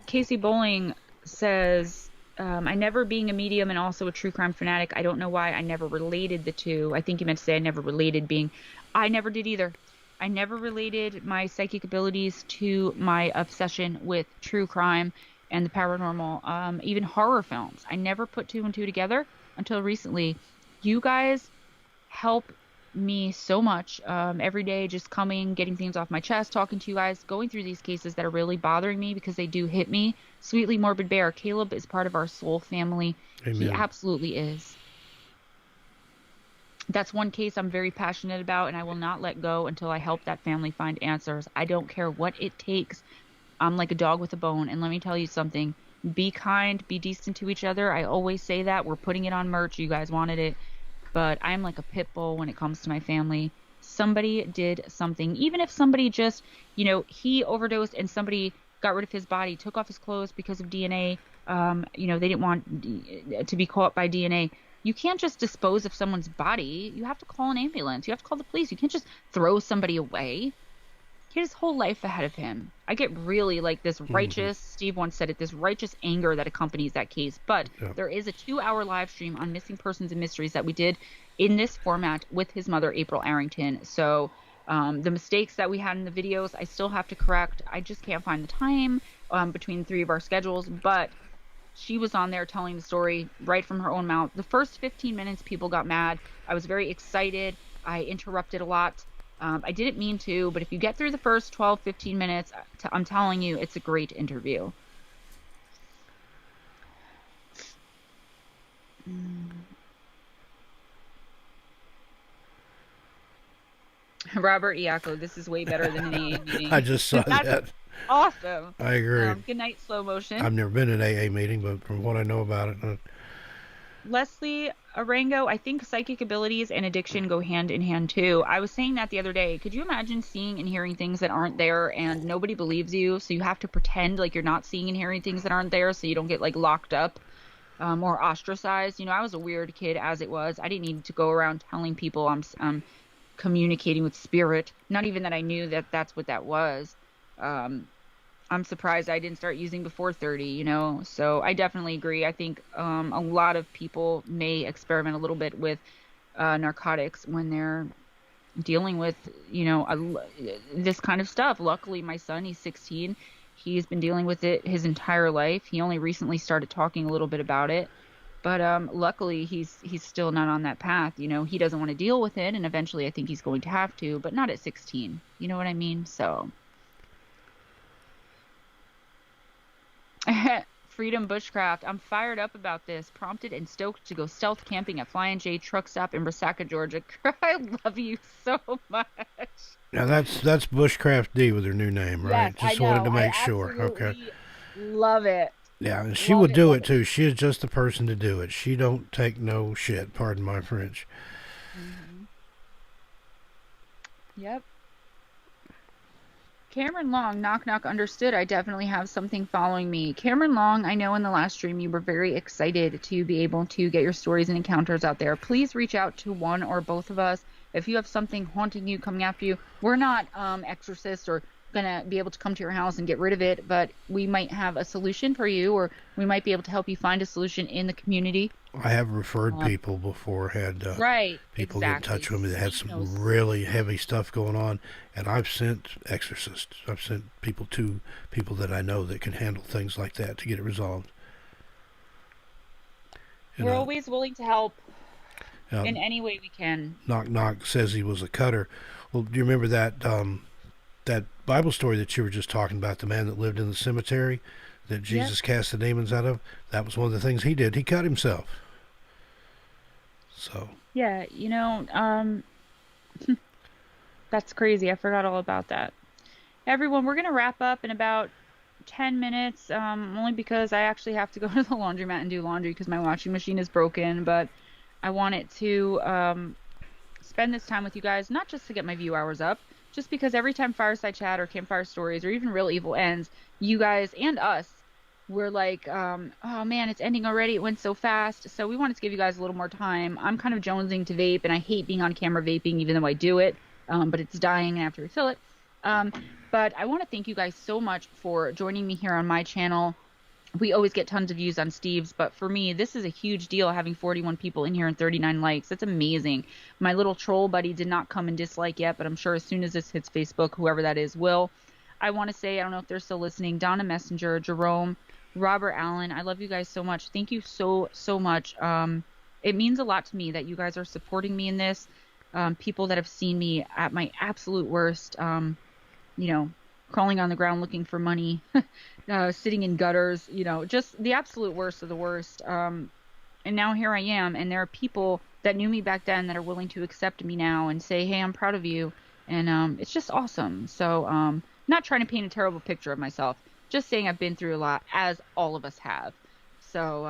Casey Bowling says, I never being a medium and also a true crime fanatic, I don't know why I never related the two. I think he meant to say I never related being, I never did either. I never related my psychic abilities to my obsession with true crime and the paranormal, even horror films. I never put two and two together until recently. You guys help me so much every day, just coming, getting things off my chest, talking to you guys, going through these cases that are really bothering me because they do hit me. Sweetly Morbid Bear, Caleb is part of our soul family. He Amen. absolutely is. That's one case I'm very passionate about, and I will not let go until I help that family find answers. I don't care what it takes. I'm like a dog with a bone. And let me tell you something, be kind, be decent to each other. I always say that. We're putting it on merch. You guys wanted it, but I'm like a pit bull when it comes to my family. Somebody did something, even if somebody just, he overdosed and somebody got rid of his body, took off his clothes because of DNA. They didn't want to be caught by DNA. You can't just dispose of someone's body. You have to call an ambulance. You have to call the police. You can't just throw somebody away. He had his whole life ahead of him. I get really like this Mm-hmm. righteous, Steve once said it, this righteous anger that accompanies that case. But Yeah. there is a 2-hour live stream on missing persons and mysteries that we did in this format with his mother, April Arrington. So the mistakes that we had in the videos, I still have to correct. I just can't find the time between the three of our schedules. But she was on there telling the story right from her own mouth. The first 15 minutes, people got mad. I was very excited. I interrupted a lot. I didn't mean to, but if you get through the first 12, 15 minutes, I'm telling you, it's a great interview. Mm. Robert Iacco, this is way better than an AA I meeting. just saw That's that. awesome. I agree. Good night, slow motion. I've never been in an AA meeting, but from what I know about it, Leslie Arango, I think psychic abilities and addiction go hand in hand too. I was saying that the other day. Could you imagine seeing and hearing things that aren't there and nobody believes you? So you have to pretend like you're not seeing and hearing things that aren't there so you don't get like locked up or ostracized. I was a weird kid as it was. I didn't need to go around telling people I'm communicating with spirit. Not even that I knew that that's what that was. Um, I'm surprised I didn't start using before 30. So I definitely agree. I think a lot of people may experiment a little bit with narcotics when they're dealing with, this kind of stuff. Luckily, my son, he's 16. He's been dealing with it his entire life. He only recently started talking a little bit about it. But luckily, he's still not on that path. He doesn't want to deal with it, and eventually, I think he's going to have to, but not at 16. You know what I mean? So. Freedom Bushcraft. I'm fired up about this. Prompted and stoked to go stealth camping at Flying J Truck Stop in Resaca, Georgia. I love you so much. now that's Bushcraft D with her new name, Yes, right? I Just wanted know. to I make sure. Okay. absolutely love it. Yeah, and she Love would it, do love it it. too. She is just the person to do it. She don't take no shit. Pardon my French. Hmm. Yep. Cameron Long, knock knock, understood. I definitely have something following me. Cameron Long, I know in the last stream you were very excited to be able to get your stories and encounters out there. Please reach out to one or both of us if you have something haunting you, coming after you. We're not exorcists or gonna be able to come to your house and get rid of it, but we might have a solution for you, or we might be able to help you find a solution in the community. I have referred Um, people before, had right, people get in touch exactly. with me that had Steve some knows. really heavy stuff going on, and I've sent exorcists. I've sent people to people that I know that can handle things like that to get it resolved. And We're always willing to help in um, any way we can. Knock Knock says he was a cutter. Well, do you remember that? that Bible story that you were just talking about, the man that lived in the cemetery that Yep. Jesus cast the demons out of, that was one of the things he did. He cut himself. So, Yeah, that's crazy. I forgot all about that. Everyone, we're gonna wrap up in about 10 minutes, only because I actually have to go to the laundromat and do laundry because my washing machine is broken, but I wanted to spend this time with you guys, not just to get my view hours up, just because every time Fireside Chat or Campfire Stories or even Real Evil ends, you guys and us, we're like, oh man, it's ending already. It went so fast. So we wanted to give you guys a little more time. I'm kind of jonesing to vape, and I hate being on camera vaping, even though I do it, but it's dying and I have to refill it. Um, but I want to thank you guys so much for joining me here on my channel. We always get tons of views on Steve's, but for me, this is a huge deal having 41 people in here and 39 likes. That's amazing. My little troll buddy did not come and dislike yet, but I'm sure as soon as this hits Facebook, whoever that is will. I want to say, I don't know if they're still listening, Donna Messenger, Jerome, Robert Allen, I love you guys so much. Thank you so, so much. It means a lot to me that you guys are supporting me in this. People that have seen me at my absolute worst, you know, crawling on the ground looking for money, sitting in gutters, just the absolute worst of the worst. And now here I am, and there are people that knew me back then that are willing to accept me now and say, "Hey, I'm proud of you," and it's just awesome. So, not trying to paint a terrible picture of myself, just saying I've been through a lot, as all of us have. So,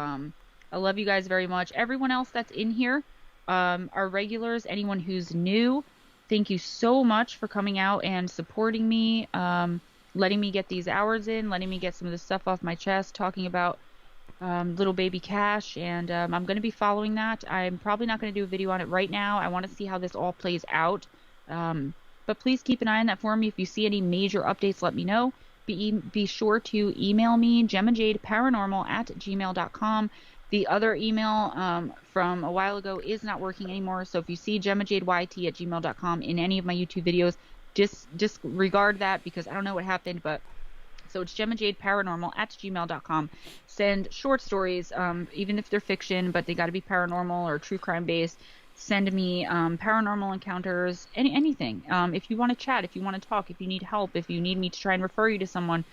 I love you guys very much. Everyone else that's in here, our regulars, anyone who's new, thank you so much for coming out and supporting me, letting me get these hours in, letting me get some of the stuff off my chest, talking about little baby Cash, and I'm going to be following that. I'm probably not going to do a video on it right now. I want to see how this all plays out. But please keep an eye on that for me. If you see any major updates, let me know. Be sure to email me, gemmajadeparanormal@gmail.com. The other email from a while ago is not working anymore. So if you see gemmajadeyt@gmail.com in any of my YouTube videos, just disregard that because I don't know what happened, but so it's gemmajadeparanormal@gmail.com. Send short stories, even if they're fiction, but they got to be paranormal or true crime based. Send me paranormal encounters, anything. If you want to chat, if you want to talk, if you need help, if you need me to try and refer you to someone,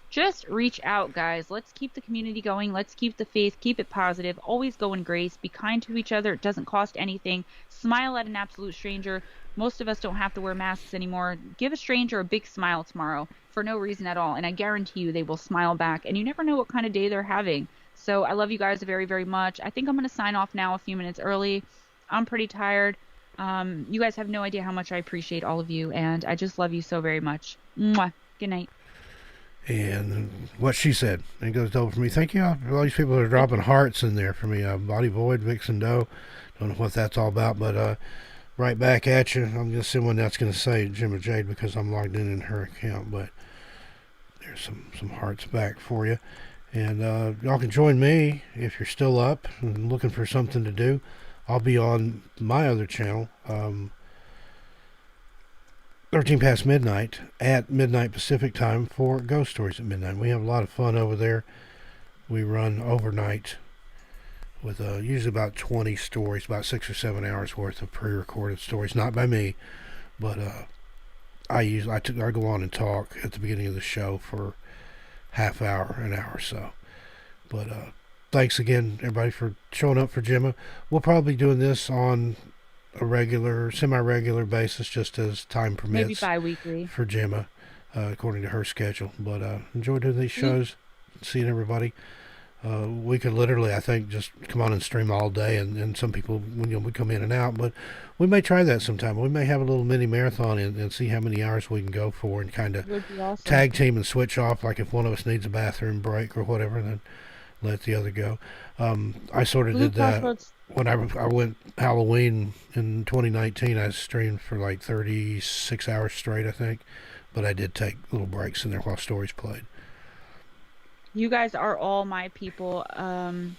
just reach out, guys. Let's keep the community going. Let's keep the faith. Keep it positive. Always go in grace. Be kind to each other. It doesn't cost anything. Smile at an absolute stranger. Most of us don't have to wear masks anymore. Give a stranger a big smile tomorrow for no reason at all, and I guarantee you they will smile back, and you never know what kind of day they're having. So I love you guys very, very much. I think I'm going to sign off now a few minutes early. I'm pretty tired. You guys have no idea how much I appreciate all of you, and I just love you so very much. Mwah. Good night. and what she said, and it goes over for me. Thank you all, all these people that are dropping hearts in there for me. Body Void, Vixen Doe. Don't know what that's all about, but right back at you. I'm going to send one that's going to say Gemma Jade because I'm logged in her account, but there's some hearts back for you. And y'all can join me if you're still up and looking for something to do. I'll be on my other channel, 13 past midnight at midnight Pacific time for Ghost Stories at midnight. We have a lot of fun over there. We run overnight with usually about 20 stories, about 6 or 7 hours worth of pre-recorded stories, not by me, but I go on and talk at the beginning of the show for half hour, an hour or so. But thanks again, everybody, for showing up for Gemma. We'll probably be doing this on a regular, semi-regular basis, just as time Maybe permits bi-weekly. for Gemma, according to her schedule. But enjoy doing these We shows, seeing everybody. We could literally, I think, just come on and stream all day, and some people, we come in and out, but we may try that sometime. We may have a little mini marathon and see how many hours we can go for and kind of would be awesome. tag team and switch off, like if one of us needs a bathroom break or whatever, then let the other go. I sort of Blue did that Crossroads. when I went Halloween in 2019. I streamed for like 36 hours straight, I think, but I did take little breaks in there while stories played. You guys are all my people. Rob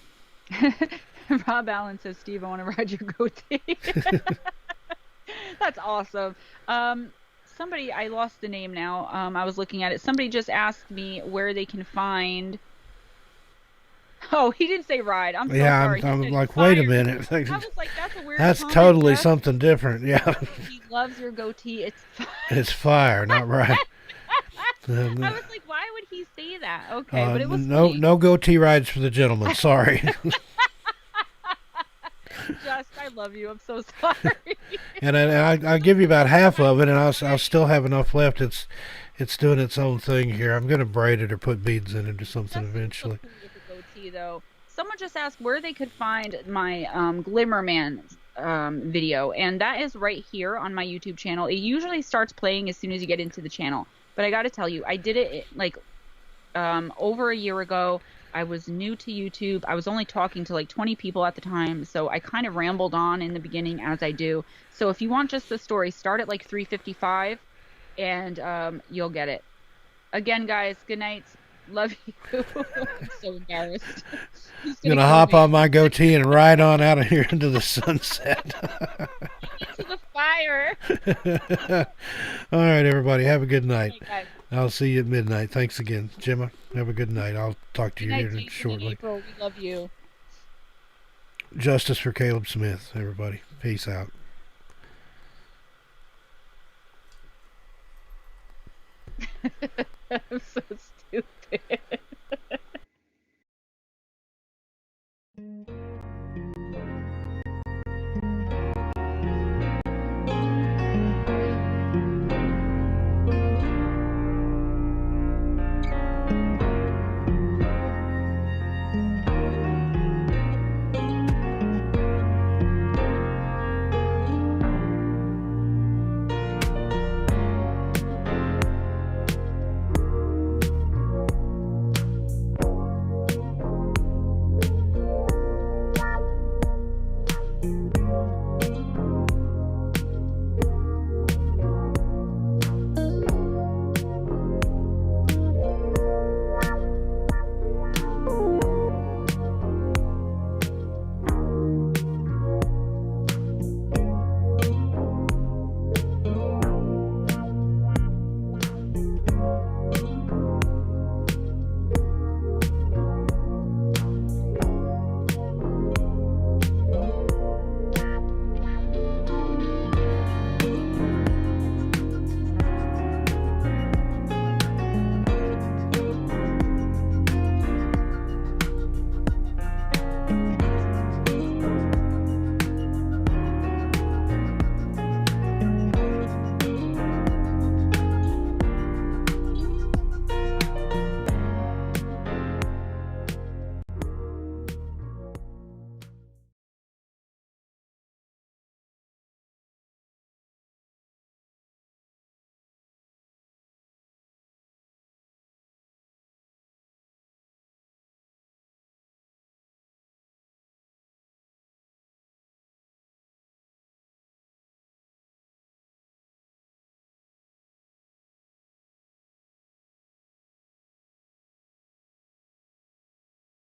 Allen says, Steve, I want to ride your goatee. That's awesome. Somebody, I lost the name now. I was looking at it. Somebody just asked me where they can find Oh, he didn't say ride. I'm so Yeah, sorry. He I'm said like, wait a fire. minute. I was like, that's a weird That's comment, totally Jeff. something different. Yeah, He loves your goatee. It's fire. it's fire, not right. I Uh, was like, why would he say that? Okay, but it was no, funny. no goatee rides for the gentleman. Sorry. Just, I love you. I'm so sorry. I'll give you about half of it, and I'll still have enough left. It's doing its own thing here. I'm gonna braid it or put beads in it or something Justin would look eventually. cool with the goatee, though. Someone just asked where they could find my Glimmerman video, and that is right here on my YouTube channel. It usually starts playing as soon as you get into the channel, but I got to tell you, I did it like over a year ago. I was new to YouTube. I was only talking to like 20 people at the time, so I kind of rambled on in the beginning as I do. So if you want just the story, start at like 3:55, and you'll get it. Again, guys, good night. Love you. I'm so embarrassed. He's I'm gonna gonna kill hop me. on my goatee and ride on out of here into the sunset. Into the fire. All right, everybody, have a good night. Okay, guys. I'll see you at midnight. Thanks again, Gemma. Have a good night. I'll talk to Good you night, here Jason and shortly. April. We love you. Justice for Caleb Smith, everybody. Peace out. I'm so